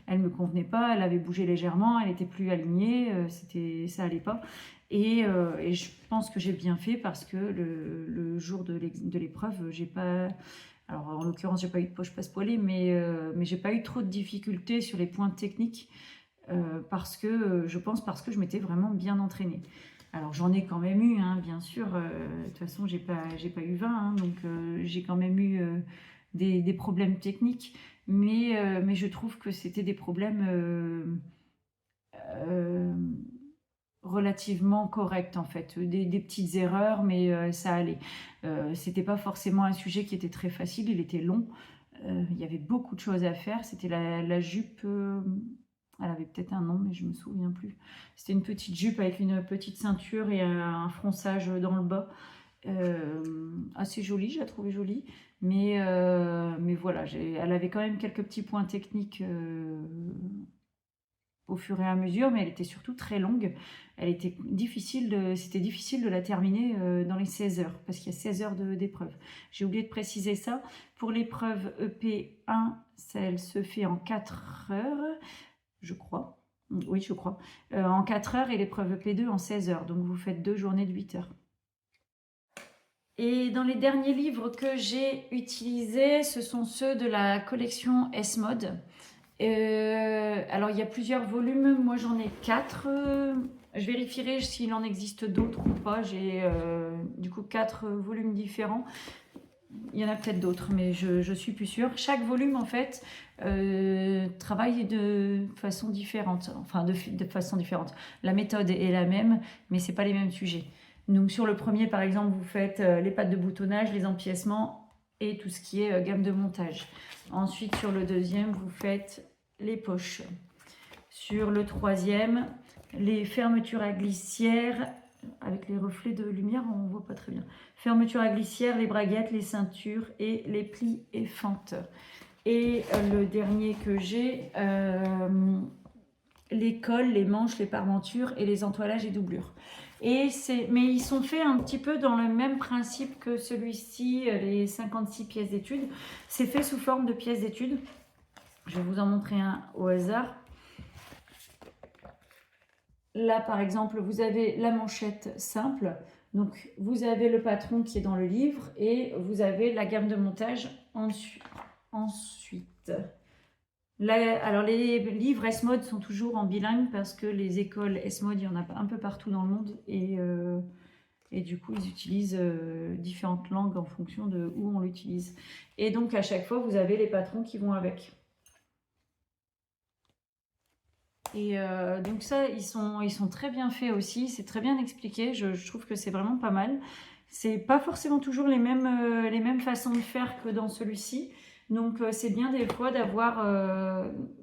elle me convenait pas, elle avait bougé légèrement, elle était plus alignée, ça allait pas. Et je pense que j'ai bien fait parce que le jour de l'épreuve, j'ai pas... Alors en l'occurrence, j'ai pas eu de poche passe-poilée, mais j'ai pas eu trop de difficultés sur les points techniques parce que je pense parce que je m'étais vraiment bien entraînée. Alors j'en ai quand même eu, hein, bien sûr. De toute façon, j'ai pas eu 20, hein, donc j'ai quand même eu des problèmes techniques, mais je trouve que c'était des problèmes euh, relativement corrects en fait, des petites erreurs, mais ça allait. C'était pas forcément un sujet qui était très facile, il était long. Il y avait beaucoup de choses à faire. C'était la jupe. Elle avait peut-être un nom, mais je me souviens plus. C'était une petite jupe avec une petite ceinture et un fronçage dans le bas. Assez jolie, je la trouvais jolie. Mais voilà, elle avait quand même quelques petits points techniques au fur et à mesure, mais elle était surtout très longue. C'était difficile de la terminer dans les 16 heures, parce qu'il y a 16 heures d'épreuve. J'ai oublié de préciser ça. Pour l'épreuve EP1, elle se fait en 4 heures, je crois. Oui, je crois. En 4 heures et l'épreuve EP2 en 16 heures. Donc vous faites 2 journées de 8 heures. Et dans les derniers livres que j'ai utilisés, ce sont ceux de la collection S-Mode. Alors, il y a plusieurs volumes. Moi, j'en ai 4. Je vérifierai s'il en existe d'autres ou pas. J'ai du coup 4 volumes différents. Il y en a peut-être d'autres, mais je suis plus sûre. Chaque volume, en fait, travaille de façon différente. Enfin, de façon différente. La méthode est la même, mais c'est pas les mêmes sujets. Donc, sur le premier, par exemple, vous faites les pattes de boutonnage, les empiècements et tout ce qui est gamme de montage. Ensuite, sur le deuxième, vous faites les poches. Sur le troisième, les fermetures à glissière. Avec les reflets de lumière, on ne voit pas très bien. Fermetures à glissière, les braguettes, les ceintures et les plis et fentes. Et le dernier que j'ai, les cols, les manches, les parmentures et les entoilages et doublures. Mais ils sont faits un petit peu dans le même principe que celui-ci, les 56 pièces d'études. C'est fait sous forme de pièces d'études. Je vais vous en montrer un au hasard. Là, par exemple, vous avez la manchette simple. Donc, vous avez le patron qui est dans le livre et vous avez la gamme de montage ensuite. Là, alors, les livres S-Mode sont toujours en bilingue parce que les écoles S-Mode, il y en a un peu partout dans le monde et du coup, ils utilisent différentes langues en fonction de où on l'utilise. Et donc, à chaque fois, vous avez les patrons qui vont avec. Et donc ça, ils sont très bien faits aussi, c'est très bien expliqué, je trouve que c'est vraiment pas mal. C'est pas forcément toujours les mêmes façons de faire que dans celui-ci, donc c'est bien des fois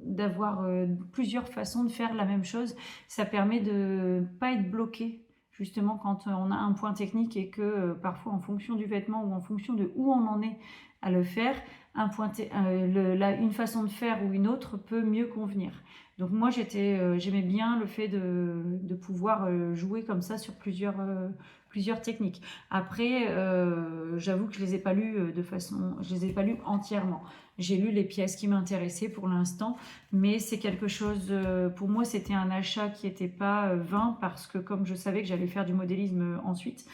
d'avoir plusieurs façons de faire la même chose. Ça permet de pas être bloqué, justement quand on a un point technique et que parfois en fonction du vêtement ou en fonction de où on en est à le faire, une façon de faire ou une autre peut mieux convenir. Donc moi j'aimais bien le fait de pouvoir jouer comme ça sur plusieurs techniques. Après, j'avoue que je les ai pas lues je les ai pas lues entièrement. J'ai lu les pièces qui m'intéressaient pour l'instant, mais c'est quelque chose, pour moi c'était un achat qui n'était pas vain parce que comme je savais que j'allais faire du modélisme ensuite,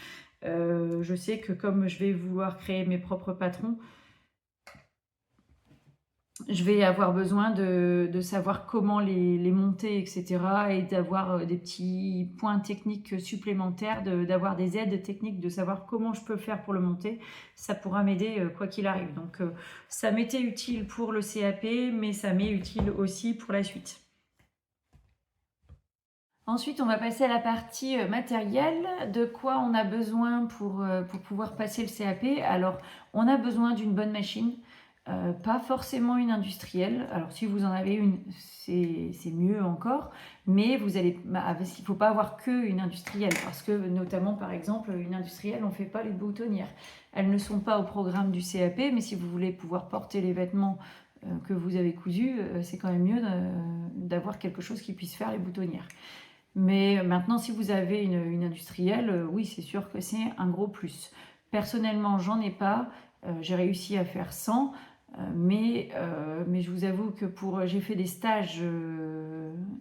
je sais que comme je vais vouloir créer mes propres patrons, je vais avoir besoin de savoir comment les monter, etc. Et d'avoir des petits points techniques supplémentaires, d'avoir des aides techniques, de savoir comment je peux faire pour le monter. Ça pourra m'aider quoi qu'il arrive. Donc ça m'était utile pour le CAP, mais ça m'est utile aussi pour la suite. Ensuite, on va passer à la partie matérielle. De quoi on a besoin pour pouvoir passer le CAP? Alors, on a besoin d'une bonne machine. Pas forcément une industrielle. Alors si vous en avez une, c'est mieux encore. Mais il ne faut pas avoir qu'une industrielle. Parce que notamment, par exemple, une industrielle, on ne fait pas les boutonnières. Elles ne sont pas au programme du CAP. Mais si vous voulez pouvoir porter les vêtements que vous avez cousus, c'est quand même mieux d'avoir quelque chose qui puisse faire les boutonnières. Mais maintenant, si vous avez une industrielle, oui, c'est sûr que c'est un gros plus. Personnellement, j'en ai pas. J'ai réussi à faire 100. Mais je vous avoue que j'ai fait des stages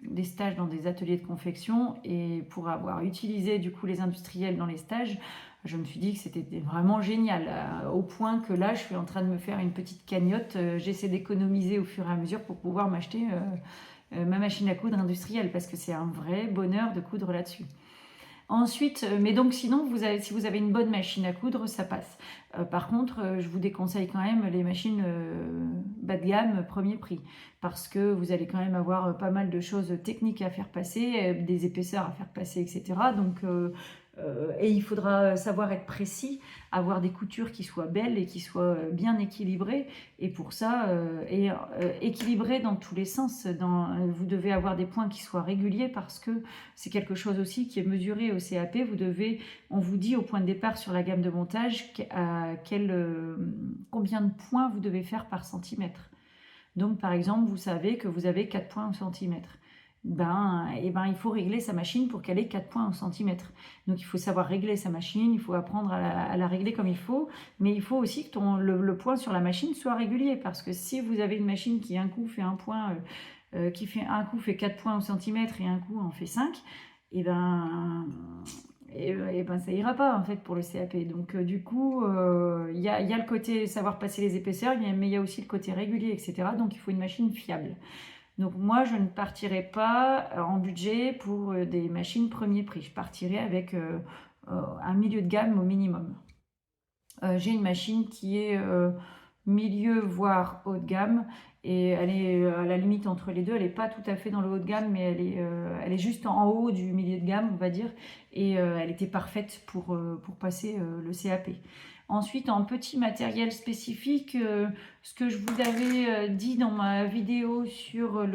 des stages dans des ateliers de confection, et pour avoir utilisé du coup les industriels dans les stages, je me suis dit que c'était vraiment génial, au point que là je suis en train de me faire une petite cagnotte, j'essaie d'économiser au fur et à mesure pour pouvoir m'acheter ma machine à coudre industrielle, parce que c'est un vrai bonheur de coudre là-dessus. Ensuite, mais donc sinon, si vous avez une bonne machine à coudre, ça passe. Par contre, je vous déconseille quand même les machines bas de gamme, premier prix, parce que vous allez quand même avoir pas mal de choses techniques à faire passer, des épaisseurs à faire passer, etc. Donc, et il faudra savoir être précis, avoir des coutures qui soient belles et qui soient bien équilibrées. Et pour ça, équilibrées dans tous les sens. Vous devez avoir des points qui soient réguliers, parce que c'est quelque chose aussi qui est mesuré au CAP. On vous dit au point de départ sur la gamme de montage combien de points vous devez faire par centimètre. Donc par exemple, vous savez que vous avez 4 points au centimètre. Il faut régler sa machine pour qu'elle ait 4 points au centimètre. Donc il faut savoir régler sa machine, il faut apprendre à la régler comme il faut, mais il faut aussi que le point sur la machine soit régulier, parce que si vous avez une machine qui un coup fait un point, un coup fait 4 points au centimètre et un coup en fait 5, ça ira pas en fait pour le CAP. Donc du coup, il y a le côté savoir passer les épaisseurs, mais il y a aussi le côté régulier, etc. Donc il faut une machine fiable. Donc moi, je ne partirai pas en budget pour des machines premier prix. Je partirai avec un milieu de gamme au minimum. J'ai une machine qui est milieu voire haut de gamme, et elle est à la limite entre les deux. Elle n'est pas tout à fait dans le haut de gamme, mais elle est juste en haut du milieu de gamme, on va dire, et elle était parfaite pour passer le CAP. Ensuite, en petit matériel spécifique, ce que je vous avais dit dans ma vidéo sur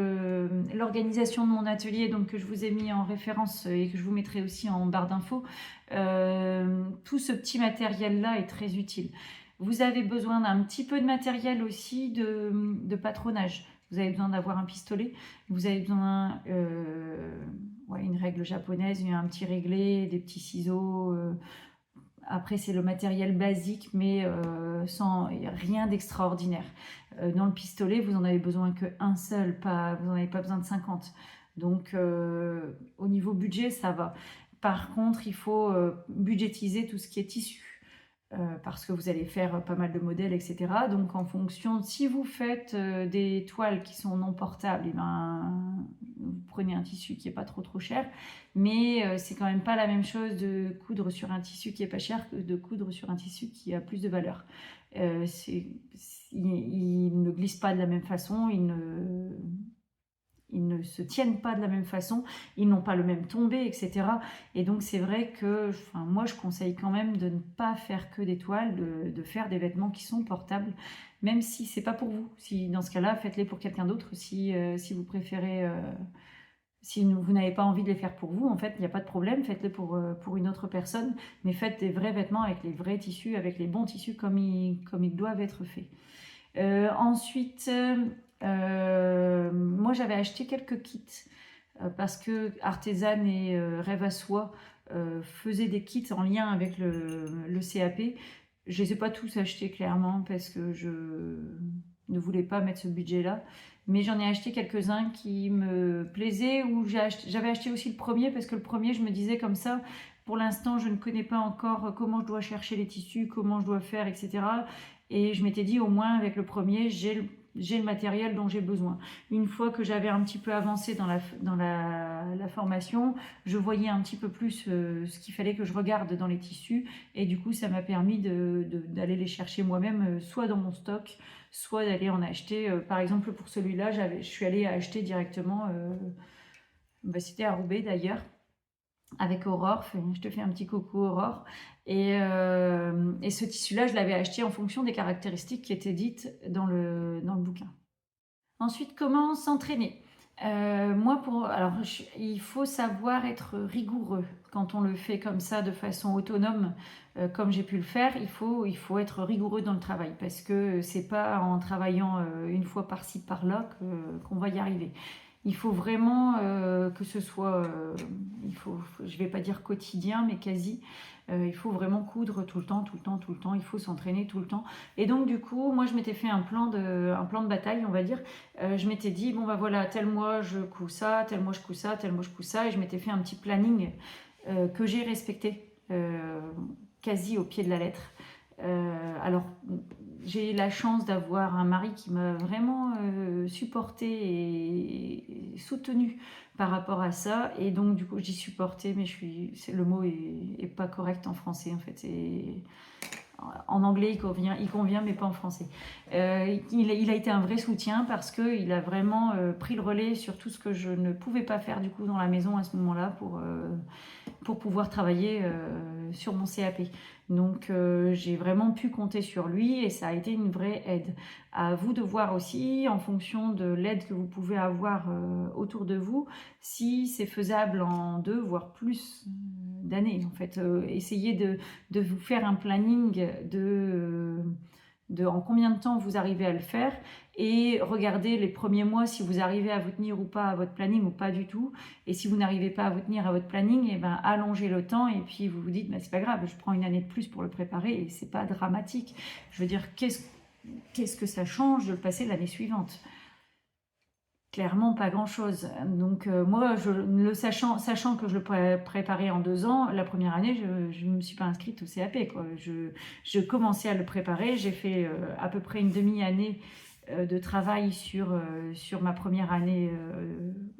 l'organisation de mon atelier, donc que je vous ai mis en référence et que je vous mettrai aussi en barre d'infos, tout ce petit matériel-là est très utile. Vous avez besoin d'un petit peu de matériel aussi de patronage. Vous avez besoin d'avoir un pistolet, vous avez besoin une règle japonaise, un petit réglé, des petits ciseaux. Après, c'est le matériel basique, mais sans rien d'extraordinaire. Dans le pistolet, vous en avez besoin qu'un seul, vous n'en avez pas besoin de 50. Donc, au niveau budget, ça va. Par contre, il faut budgétiser tout ce qui est tissu. Parce que vous allez faire pas mal de modèles, etc. Donc en fonction, si vous faites des toiles qui sont non portables, vous prenez un tissu qui n'est pas trop cher, mais c'est quand même pas la même chose de coudre sur un tissu qui est pas cher que de coudre sur un tissu qui a plus de valeur. Il ne glisse pas de la même façon, ils ne se tiennent pas de la même façon, ils n'ont pas le même tombé, etc. Et donc c'est vrai que moi je conseille quand même de ne pas faire que des toiles, de faire des vêtements qui sont portables, même si c'est pas pour vous. Si dans ce cas-là, faites-les pour quelqu'un d'autre. Si vous préférez, si vous n'avez pas envie de les faire pour vous, en fait, il n'y a pas de problème, faites-les pour une autre personne, mais faites des vrais vêtements avec les vrais tissus, avec les bons tissus comme ils doivent être faits. Ensuite, moi j'avais acheté quelques kits parce que Artisan et Rêve à Soie faisaient des kits en lien avec le CAP. Je ne les ai pas tous achetés clairement parce que je ne voulais pas mettre ce budget-là. Mais j'en ai acheté quelques-uns qui me plaisaient, ou j'avais acheté aussi le premier, parce que le premier, je me disais comme ça, pour l'instant, je ne connais pas encore comment je dois chercher les tissus, comment je dois faire, etc. Et je m'étais dit, au moins, avec le premier, j'ai le matériel dont j'ai besoin. Une fois que j'avais un petit peu avancé dans la formation, je voyais un petit peu plus ce qu'il fallait que je regarde dans les tissus, et du coup ça m'a permis d'aller les chercher moi-même, soit dans mon stock, soit d'aller en acheter. Par exemple pour celui-là, je suis allée acheter directement, c'était à Roubaix d'ailleurs, avec Aurore. Je te fais un petit coucou Aurore. Et ce tissu-là, je l'avais acheté en fonction des caractéristiques qui étaient dites dans le bouquin. Ensuite, comment s'entraîner ? Il faut savoir être rigoureux quand on le fait comme ça de façon autonome, comme j'ai pu le faire. Il faut être rigoureux dans le travail, parce que c'est pas en travaillant une fois par-ci par-là qu'on va y arriver. Il faut vraiment que ce soit, je vais pas dire quotidien, mais quasi. Il faut vraiment coudre tout le temps, tout le temps, tout le temps. Il faut s'entraîner tout le temps. Et donc du coup, moi je m'étais fait un plan de bataille, on va dire. Je m'étais dit, bon bah voilà, tel mois je couds ça, tel mois je couds ça, tel mois je couds ça. Et je m'étais fait un petit planning que j'ai respecté quasi au pied de la lettre. Alors, j'ai eu la chance d'avoir un mari qui m'a vraiment supporté et soutenu par rapport à ça. Et donc, du coup, je dis supporté, mais le mot est pas correct en français, en fait. En anglais, il convient, mais pas en français. Il a été un vrai soutien parce qu'il a vraiment pris le relais sur tout ce que je ne pouvais pas faire du coup dans la maison à ce moment-là pour pouvoir travailler sur mon CAP. Donc j'ai vraiment pu compter sur lui et ça a été une vraie aide. À vous de voir aussi, en fonction de l'aide que vous pouvez avoir autour de vous, si c'est faisable en 2, voire plus d'années. En fait, essayez de vous faire un planning de en combien de temps vous arrivez à le faire et regardez les premiers mois si vous arrivez à vous tenir ou pas à votre planning ou pas du tout. Et si vous n'arrivez pas à vous tenir à votre planning, et ben allongez le temps et puis vous vous dites c'est pas grave, je prends une année de plus pour le préparer et c'est pas dramatique. Je veux dire, qu'est-ce que ça change de le passer l'année suivante? Clairement pas grand chose. Donc moi, sachant que je le préparais en 2 ans, la première année, je ne me suis pas inscrite au CAP, quoi. Je commençais à le préparer, j'ai fait à peu près une demi-année de travail sur ma première année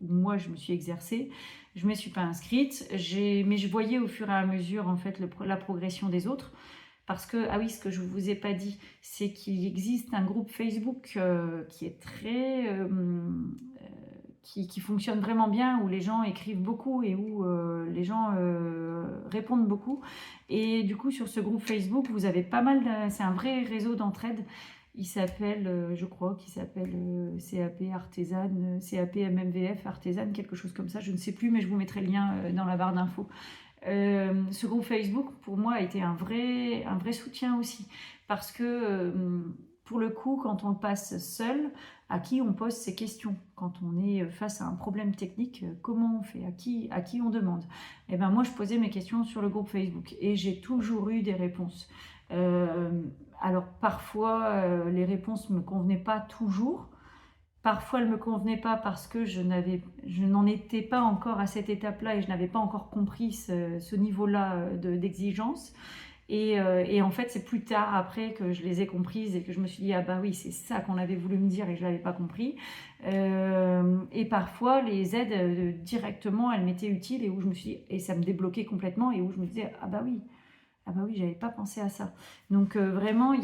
où moi je me suis exercée. Je ne me suis pas inscrite, mais je voyais au fur et à mesure en fait la progression des autres. Parce que, ah oui, ce que je ne vous ai pas dit, c'est qu'il existe un groupe Facebook qui est qui fonctionne vraiment bien, où les gens écrivent beaucoup et où les gens répondent beaucoup. Et du coup, sur ce groupe Facebook, vous avez pas mal, c'est un vrai réseau d'entraide. Il s'appelle, je crois qu'il s'appelle CAP Artisan, CAP MMVF Artisan, quelque chose comme ça, je ne sais plus, mais je vous mettrai le lien dans la barre d'infos. Ce groupe Facebook, pour moi, a été un vrai soutien aussi. Parce que, pour le coup, quand on le passe seul, à qui on pose ces questions? Quand on est face à un problème technique, comment on fait? À qui on demande? Et ben moi, je posais mes questions sur le groupe Facebook et j'ai toujours eu des réponses. Alors, parfois, les réponses ne me convenaient pas toujours. Parfois, elle ne me convenait pas parce que je n'en étais pas encore à cette étape-là et je n'avais pas encore compris ce niveau-là d'exigence. Et en fait, c'est plus tard, après, que je les ai comprises et que je me suis dit, ah bah oui, c'est ça qu'on avait voulu me dire et que je ne l'avais pas compris. Et parfois, les aides, directement, elles m'étaient utiles et où je me suis dit, et ça me débloquait complètement et où je me disais, ah bah oui, j'avais pas pensé à ça. Donc vraiment,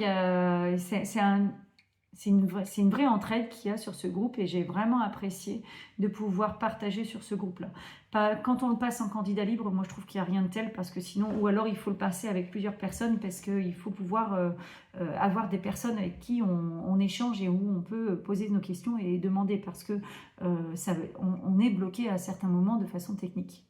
c'est une vraie entraide qu'il y a sur ce groupe et j'ai vraiment apprécié de pouvoir partager sur ce groupe-là. Quand on le passe en candidat libre, moi je trouve qu'il n'y a rien de tel parce que sinon, ou alors il faut le passer avec plusieurs personnes parce qu'il faut pouvoir avoir des personnes avec qui on échange et où on peut poser nos questions et demander parce que on est bloqué à certains moments de façon technique.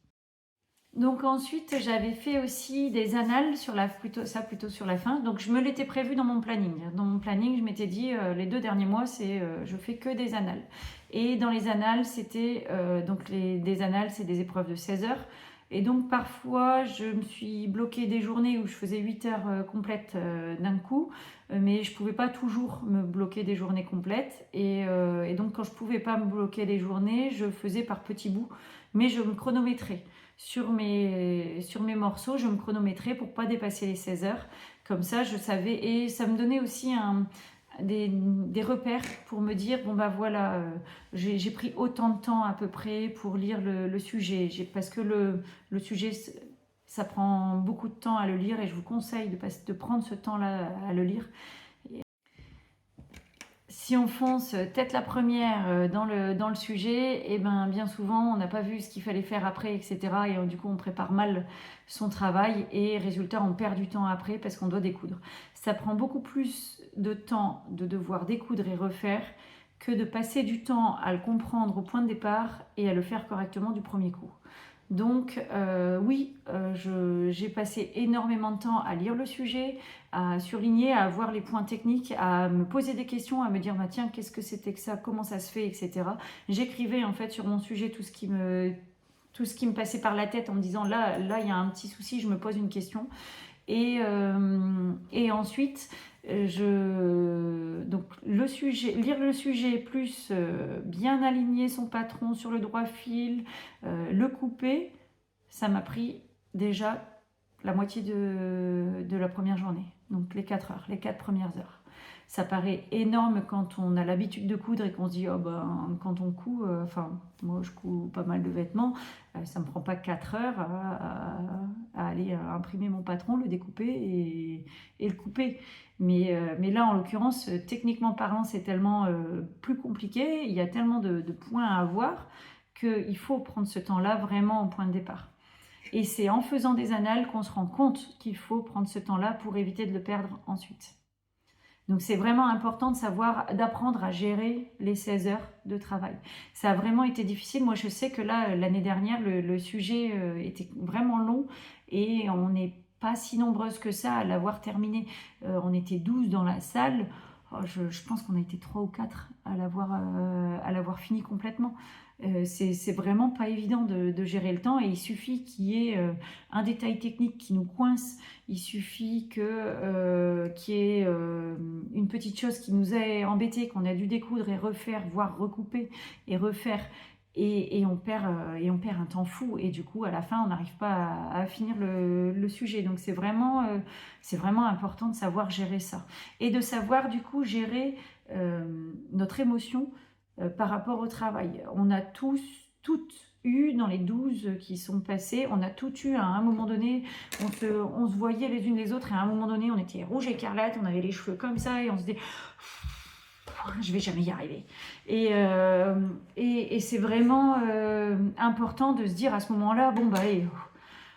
Donc ensuite, j'avais fait aussi des annales plutôt sur la fin. Donc je me l'étais prévu dans mon planning. Dans mon planning, je m'étais dit les 2 derniers mois, je fais que des annales. Et dans les annales, c'était des annales, c'est des épreuves de 16 heures. Et donc parfois, je me suis bloquée des journées où je faisais 8 heures complètes d'un coup, mais je pouvais pas toujours me bloquer des journées complètes. Et donc quand je pouvais pas me bloquer des journées, je faisais par petits bouts, mais je me chronométrais. Sur mes morceaux, je me chronométrais pour pas dépasser les 16 heures. Comme ça, je savais. Et ça me donnait aussi des repères pour me dire, bon bah voilà, j'ai pris autant de temps à peu près pour lire le sujet. Parce que le sujet, ça prend beaucoup de temps à le lire et je vous conseille de prendre ce temps-là à le lire. Si on fonce tête la première dans le sujet, et ben bien souvent on n'a pas vu ce qu'il fallait faire après, etc. Et du coup on prépare mal son travail et résultat on perd du temps après parce qu'on doit découdre. Ça prend beaucoup plus de temps de devoir découdre et refaire que de passer du temps à le comprendre au point de départ et à le faire correctement du premier coup. Donc oui, j'ai passé énormément de temps à lire le sujet, à surligner, à voir les points techniques, à me poser des questions, à me dire bah, tiens, qu'est-ce que c'était que ça, comment ça se fait, etc. J'écrivais en fait sur mon sujet tout ce qui me passait par la tête en me disant là il y a un petit souci, je me pose une question. Et ensuite, donc lire le sujet plus bien aligner son patron sur le droit fil, le couper, ça m'a pris déjà la moitié de la première journée, donc les 4 heures, les 4 premières heures. Ça paraît énorme quand on a l'habitude de coudre et qu'on se dit oh ben, quand on coud, enfin moi je couds pas mal de vêtements, ça me prend pas 4 heures à aller imprimer mon patron, le découper et le couper. Mais là en l'occurrence, techniquement parlant, c'est tellement plus compliqué, il y a tellement de points à avoir qu'il faut prendre ce temps-là vraiment au point de départ. Et c'est en faisant des annales qu'on se rend compte qu'il faut prendre ce temps-là pour éviter de le perdre ensuite. Donc c'est vraiment important d'apprendre à gérer les 16 heures de travail. Ça a vraiment été difficile. Moi je sais que là, l'année dernière, le sujet était vraiment long et on n'est pas si nombreuses que ça à l'avoir terminé. On était 12 dans la salle. Oh, je pense qu'on a été 3 ou 4 à l'avoir fini complètement. C'est vraiment pas évident de gérer le temps et il suffit qu'il y ait un détail technique qui nous coince, il suffit qu'il y ait une petite chose qui nous a embêté, qu'on a dû découdre et refaire, voire recouper et refaire et on perd un temps fou et du coup à la fin on n'arrive pas à finir le sujet. Donc c'est vraiment important de savoir gérer ça et de savoir du coup gérer notre émotion par rapport au travail. On a toutes eu dans les 12 qui sont passés, on a toutes eu à un moment donné, on se voyait les unes les autres et à un moment donné on était rouge écarlate, on avait les cheveux comme ça et on se disait je vais jamais y arriver. Et c'est vraiment important de se dire à ce moment-là, bon bah allez,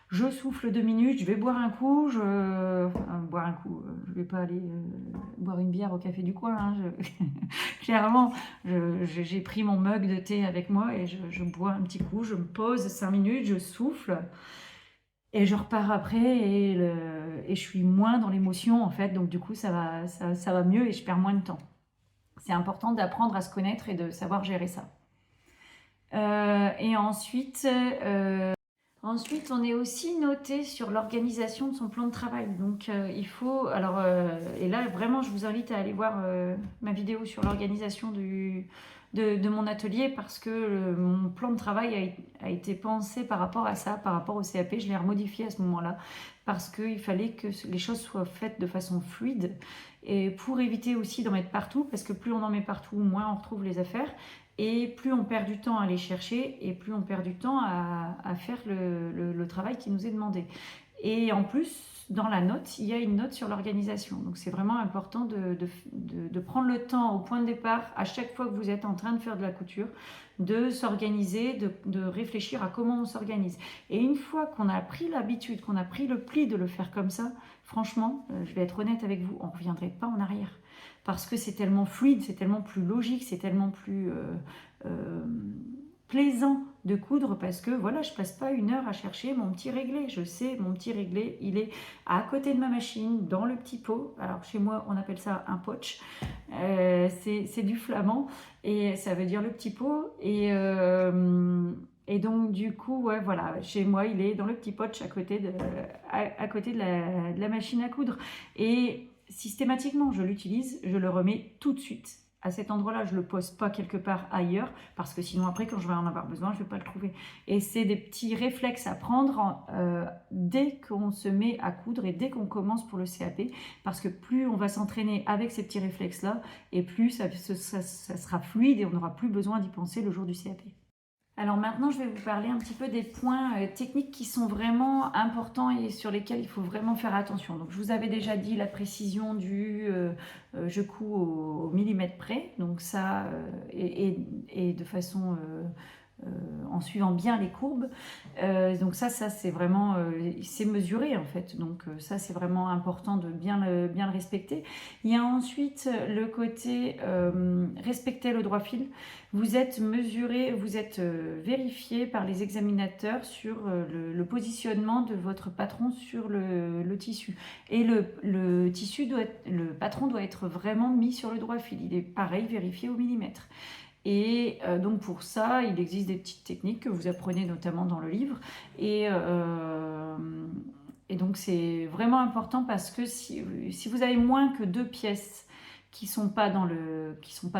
je souffle 2 minutes, je vais boire un coup, je vais pas aller boire une bière au café du coin, hein, clairement, j'ai pris mon mug de thé avec moi et je bois un petit coup, je me pose 5 minutes, je souffle et je repars après et je suis moins dans l'émotion en fait, donc du coup ça va mieux et je perds moins de temps. C'est important d'apprendre à se connaître et de savoir gérer ça. Et ensuite, on est aussi noté sur l'organisation de son plan de travail. Donc, il faut... Alors, et là, vraiment, je vous invite à aller voir ma vidéo sur l'organisation de mon atelier parce que mon plan de travail a été pensé par rapport à ça, par rapport au CAP. Je l'ai remodifié à ce moment-là parce qu'il fallait que les choses soient faites de façon fluide et pour éviter aussi d'en mettre partout parce que plus on en met partout, moins on retrouve les affaires. Et plus on perd du temps à les chercher et plus on perd du temps à faire le travail qui nous est demandé. Et en plus, dans la note, il y a une note sur l'organisation. Donc c'est vraiment important de prendre le temps au point de départ, à chaque fois que vous êtes en train de faire de la couture, de s'organiser, de réfléchir à comment on s'organise. Et une fois qu'on a pris l'habitude, qu'on a pris le pli de le faire comme ça, franchement, je vais être honnête avec vous, on ne reviendrait pas en arrière. Parce que c'est tellement fluide, c'est tellement plus logique, c'est tellement plus plaisant de coudre parce que voilà, je passe pas 1 heure à chercher mon petit réglé. Je sais, mon petit réglé, il est à côté de ma machine, dans le petit pot. Alors chez moi, on appelle ça un potch. C'est du flamand et ça veut dire le petit pot. Et donc du coup, ouais, voilà, chez moi, il est dans le petit potch à côté de la machine à coudre. Et systématiquement, je l'utilise, je le remets tout de suite à cet endroit-là, je ne le pose pas quelque part ailleurs, parce que sinon après, quand je vais en avoir besoin, je ne vais pas le trouver. Et c'est des petits réflexes à prendre dès qu'on se met à coudre et dès qu'on commence pour le CAP, parce que plus on va s'entraîner avec ces petits réflexes-là, et plus ça sera fluide et on n'aura plus besoin d'y penser le jour du CAP. Alors maintenant, je vais vous parler un petit peu des points techniques qui sont vraiment importants et sur lesquels il faut vraiment faire attention. Donc je vous avais déjà dit la précision du je couds au millimètre près, donc ça, et de façon en suivant bien les courbes. Donc ça c'est vraiment, c'est mesuré en fait. Donc ça c'est vraiment important de bien le respecter. Il y a ensuite le côté respecter le droit fil. Vous êtes mesuré, vous êtes vérifié par les examinateurs sur le positionnement de votre patron sur le tissu. Et le tissu le patron doit être vraiment mis sur le droit fil. Il est pareil, vérifié au millimètre. Et donc pour ça, il existe des petites techniques que vous apprenez notamment dans le livre. Et donc c'est vraiment important parce que si vous avez moins que 2 pièces qui sont pas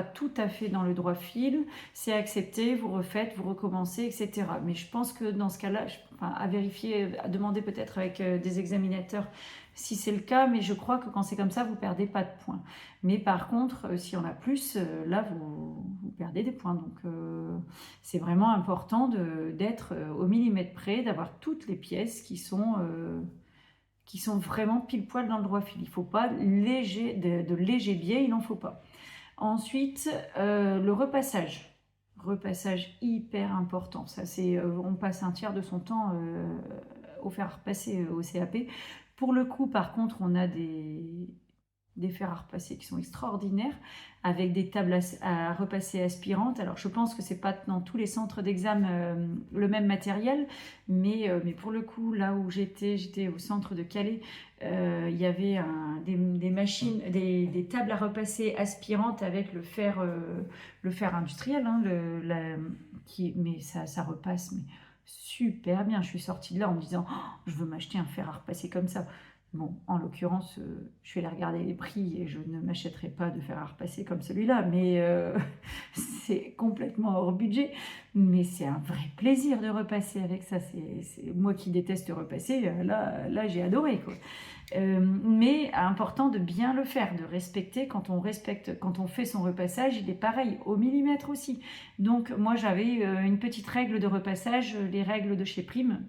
tout à fait dans le droit fil, c'est accepté, vous refaites, vous recommencez, etc. Mais je pense que dans ce cas-là, à vérifier, à demander peut-être avec des examinateurs si c'est le cas, mais je crois que quand c'est comme ça, vous perdez pas de points. Mais par contre, s'il y en a plus, là, vous perdez des points. Donc, c'est vraiment important d'être au millimètre près, d'avoir toutes les pièces qui sont vraiment pile poil dans le droit fil. Il ne faut pas de légers biais, il n'en faut pas. Ensuite, le repassage. Repassage hyper important. Ça, on passe un tiers de son temps au fer à repasser au CAP. Pour le coup, par contre, on a des fers à repasser qui sont extraordinaires, avec des tables à repasser aspirantes. Alors je pense que c'est pas dans tous les centres d'examen le même matériel, mais pour le coup, là où j'étais au centre de Calais, il y avait des machines, des tables à repasser aspirantes avec le fer industriel, hein, mais ça repasse mais super bien. Je suis sortie de là en me disant oh, je veux m'acheter un fer à repasser comme ça. Bon, en l'occurrence, je vais aller regarder les prix et je ne m'achèterai pas de fer à repasser comme celui-là, mais c'est complètement hors budget. Mais c'est un vrai plaisir de repasser avec ça. C'est moi qui déteste repasser, là j'ai adoré, quoi. Mais important de bien le faire, de respecter. Quand on fait son repassage, il est pareil, au millimètre aussi. Donc moi j'avais une petite règle de repassage, les règles de chez Prime.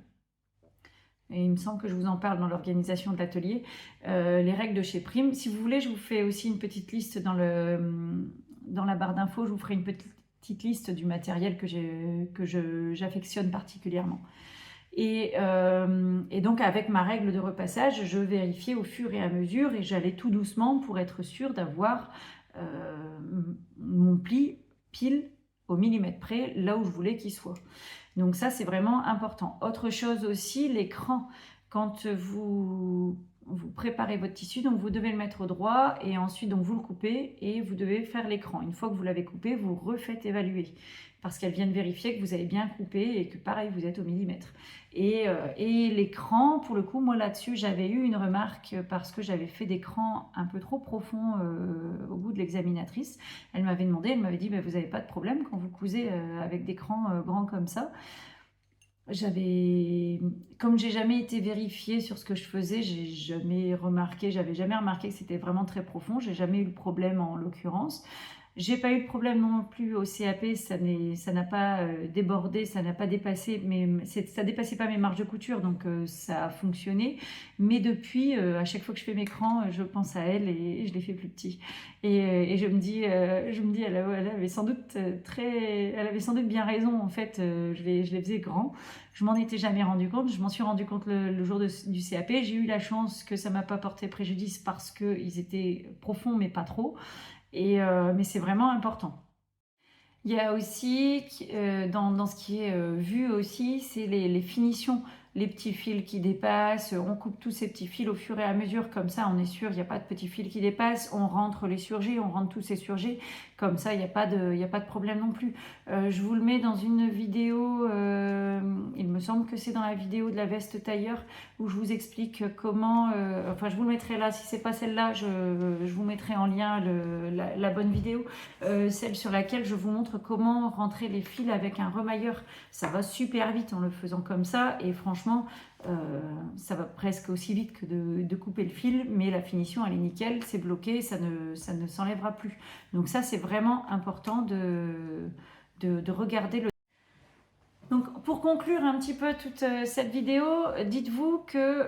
Et il me semble que je vous en parle dans l'organisation de l'atelier, les règles de chez Prime. Si vous voulez, je vous fais aussi une petite liste dans la barre d'infos, je vous ferai une petite liste du matériel que j'affectionne particulièrement. Et donc avec ma règle de repassage, je vérifiais au fur et à mesure et j'allais tout doucement pour être sûre d'avoir mon pli pile au millimètre près, là où je voulais qu'il soit. Donc ça, c'est vraiment important. Autre chose aussi, l'écran. Quand vous préparez votre tissu, donc vous devez le mettre au droit et ensuite donc vous le coupez et vous devez faire l'écran. Une fois que vous l'avez coupé, vous refaites évaluer parce qu'elle vient de vérifier que vous avez bien coupé et que pareil, vous êtes au millimètre. Et l'écran, pour le coup, moi là-dessus, j'avais eu une remarque parce que j'avais fait des crans un peu trop profonds au goût de l'examinatrice. Elle m'avait dit, bah, vous n'avez pas de problème quand vous cousez avec des crans grands comme ça. Comme j'ai jamais été vérifiée sur ce que je faisais, j'avais jamais remarqué que c'était vraiment très profond. J'ai jamais eu le problème en l'occurrence. J'ai pas eu de problème non plus au CAP, ça n'a pas débordé, ça n'a pas dépassé, ça dépassait pas mes marges de couture, donc ça a fonctionné. Mais depuis, à chaque fois que je fais mes crans, je pense à elle et je les fais plus petits. Et je me dis, elle avait sans doute bien raison. En fait, je les faisais grands. Je m'en étais jamais rendu compte. Je m'en suis rendu compte le jour du CAP. J'ai eu la chance que ça m'a pas porté préjudice parce qu'ils étaient profonds, mais pas trop. Mais c'est vraiment important. Il y a aussi, dans ce qui est vu aussi, c'est les finitions, les petits fils qui dépassent. On coupe tous ces petits fils au fur et à mesure, comme ça on est sûr, il n'y a pas de petits fils qui dépassent. On rentre les surgés, on rentre tous ces surgés, comme ça il n'y a pas de problème non plus. Je vous le mets dans une vidéo, il me semble que c'est dans la vidéo de la veste tailleur, où je vous explique comment, enfin je vous le mettrai là, si c'est pas celle-là, je vous mettrai en lien la bonne vidéo, celle sur laquelle je vous montre comment rentrer les fils avec un remailleur. Ça va super vite en le faisant comme ça et franchement ça va presque aussi vite que de couper le fil, mais la finition elle est nickel, c'est bloqué, ça ne s'enlèvera plus. Donc ça c'est vraiment important de regarder le... Donc pour conclure un petit peu toute cette vidéo, dites-vous que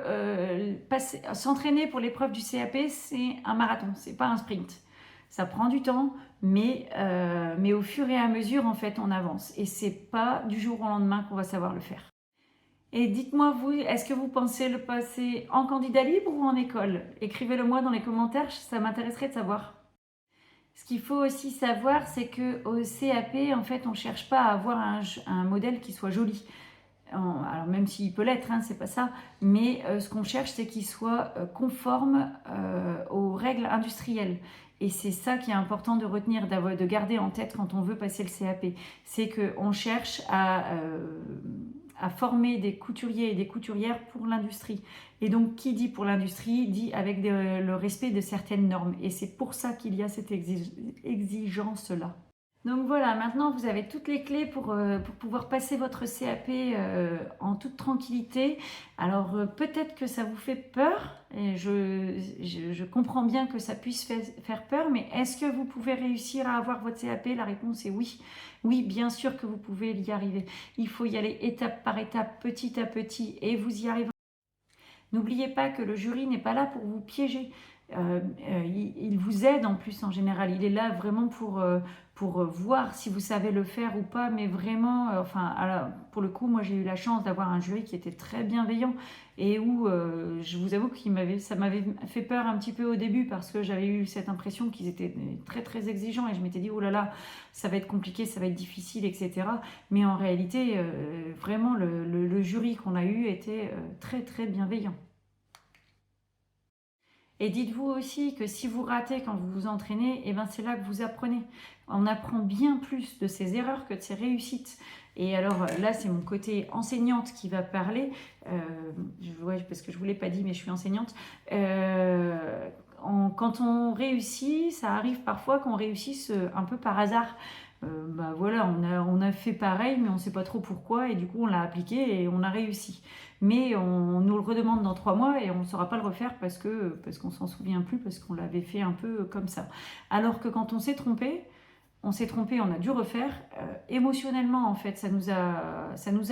s'entraîner pour l'épreuve du CAP c'est un marathon, c'est pas un sprint. Ça prend du temps, mais au fur et à mesure, en fait, on avance. Et c'est pas du jour au lendemain qu'on va savoir le faire. Et dites-moi, vous, est-ce que vous pensez le passer en candidat libre ou en école? Écrivez-le moi dans les commentaires, ça m'intéresserait de savoir. Ce qu'il faut aussi savoir, c'est qu'au CAP, en fait, on ne cherche pas à avoir un modèle qui soit joli. Alors même s'il peut l'être, hein, c'est pas ça, mais ce qu'on cherche, c'est qu'il soit conforme aux règles industrielles. Et c'est ça qui est important de retenir, de garder en tête quand on veut passer le CAP. C'est qu'on cherche à former des couturiers et des couturières pour l'industrie. Et donc, qui dit pour l'industrie, dit avec le respect de certaines normes. Et c'est pour ça qu'il y a cette exigence-là. Donc voilà, maintenant vous avez toutes les clés pour pouvoir passer votre CAP en toute tranquillité. Alors peut-être que ça vous fait peur, et je comprends bien que ça puisse faire peur, mais est-ce que vous pouvez réussir à avoir votre CAP? La réponse est oui. Oui, bien sûr que vous pouvez y arriver. Il faut y aller étape par étape, petit à petit, et vous y arriverez. N'oubliez pas que le jury n'est pas là pour vous piéger. Il vous aide en plus en général. Il est là vraiment pour voir si vous savez le faire ou pas. Mais vraiment, alors, pour le coup, moi j'ai eu la chance d'avoir un jury qui était très bienveillant et où je vous avoue que ça m'avait fait peur un petit peu au début parce que j'avais eu cette impression qu'ils étaient très très exigeants et je m'étais dit oh là là, ça va être compliqué, ça va être difficile, etc. Mais en réalité, vraiment le jury qu'on a eu était très très bienveillant. Et dites-vous aussi que si vous ratez quand vous vous entraînez, eh ben c'est là que vous apprenez. On apprend bien plus de ses erreurs que de ses réussites. Et alors là, c'est mon côté enseignante qui va parler. Parce que je ne vous l'ai pas dit, mais je suis enseignante. Quand on réussit, ça arrive parfois qu'on réussisse un peu par hasard. Voilà, on a fait pareil, mais on ne sait pas trop pourquoi, et du coup on l'a appliqué et on a réussi. Mais on nous le redemande dans 3 mois et on ne saura pas le refaire parce qu'on s'en souvient plus, parce qu'on l'avait fait un peu comme ça. Alors que quand on s'est trompé, on a dû refaire. Émotionnellement, en fait, ça nous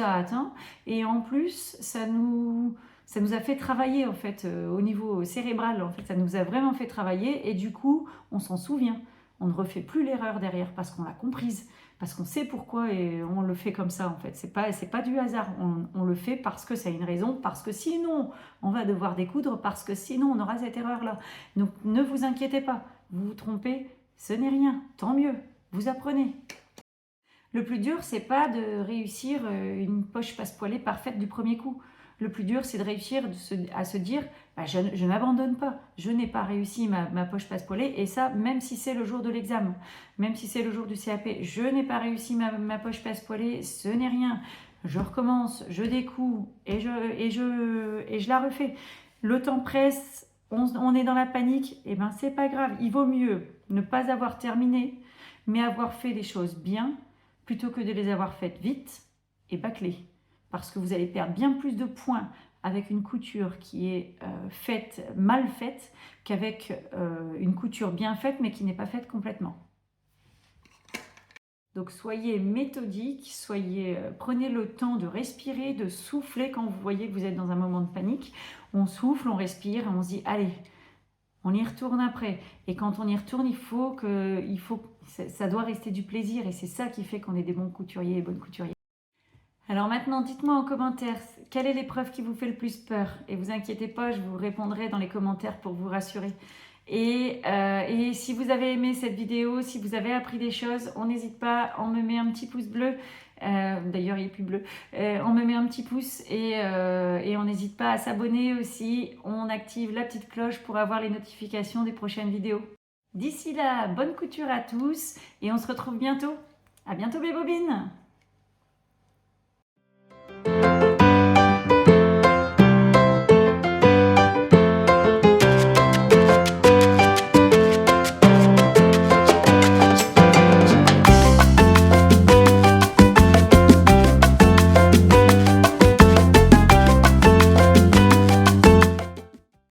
a atteint. Et en plus, ça nous a fait travailler, en fait, au niveau cérébral. En fait, ça nous a vraiment fait travailler. Et du coup, on s'en souvient. On ne refait plus l'erreur derrière parce qu'on l'a comprise, parce qu'on sait pourquoi et on le fait comme ça en fait. C'est pas du hasard, on le fait parce que ça a une raison, parce que sinon on va devoir découdre, parce que sinon on aura cette erreur-là. Donc ne vous inquiétez pas, vous vous trompez, ce n'est rien, tant mieux, vous apprenez. Le plus dur, c'est pas de réussir une poche passepoilée parfaite du premier coup. Le plus dur, c'est de réussir à se dire je n'abandonne pas, je n'ai pas réussi ma poche passepoilée, et ça, même si c'est le jour de l'examen, même si c'est le jour du CAP, je n'ai pas réussi ma poche passepoilée, ce n'est rien. Je recommence, je découds et je la refais. Le temps presse, on est dans la panique, et ben c'est pas grave. Il vaut mieux ne pas avoir terminé, mais avoir fait les choses bien, plutôt que de les avoir faites vite et bâclées. Parce que vous allez perdre bien plus de points avec une couture qui est mal faite, qu'avec une couture bien faite, mais qui n'est pas faite complètement. Donc soyez méthodique, prenez le temps de respirer, de souffler quand vous voyez que vous êtes dans un moment de panique. On souffle, on respire et on se dit allez, on y retourne après. Et quand on y retourne, ça doit rester du plaisir et c'est ça qui fait qu'on est des bons couturiers et bonnes couturières. Alors maintenant, dites-moi en commentaire, quelle est l'épreuve qui vous fait le plus peur? Et vous inquiétez pas, je vous répondrai dans les commentaires pour vous rassurer. Et si vous avez aimé cette vidéo, si vous avez appris des choses, on n'hésite pas, on me met un petit pouce bleu. D'ailleurs, il n'est plus bleu. On me met un petit pouce et on n'hésite pas à s'abonner aussi. On active la petite cloche pour avoir les notifications des prochaines vidéos. D'ici là, bonne couture à tous et on se retrouve bientôt. À bientôt mes bobines!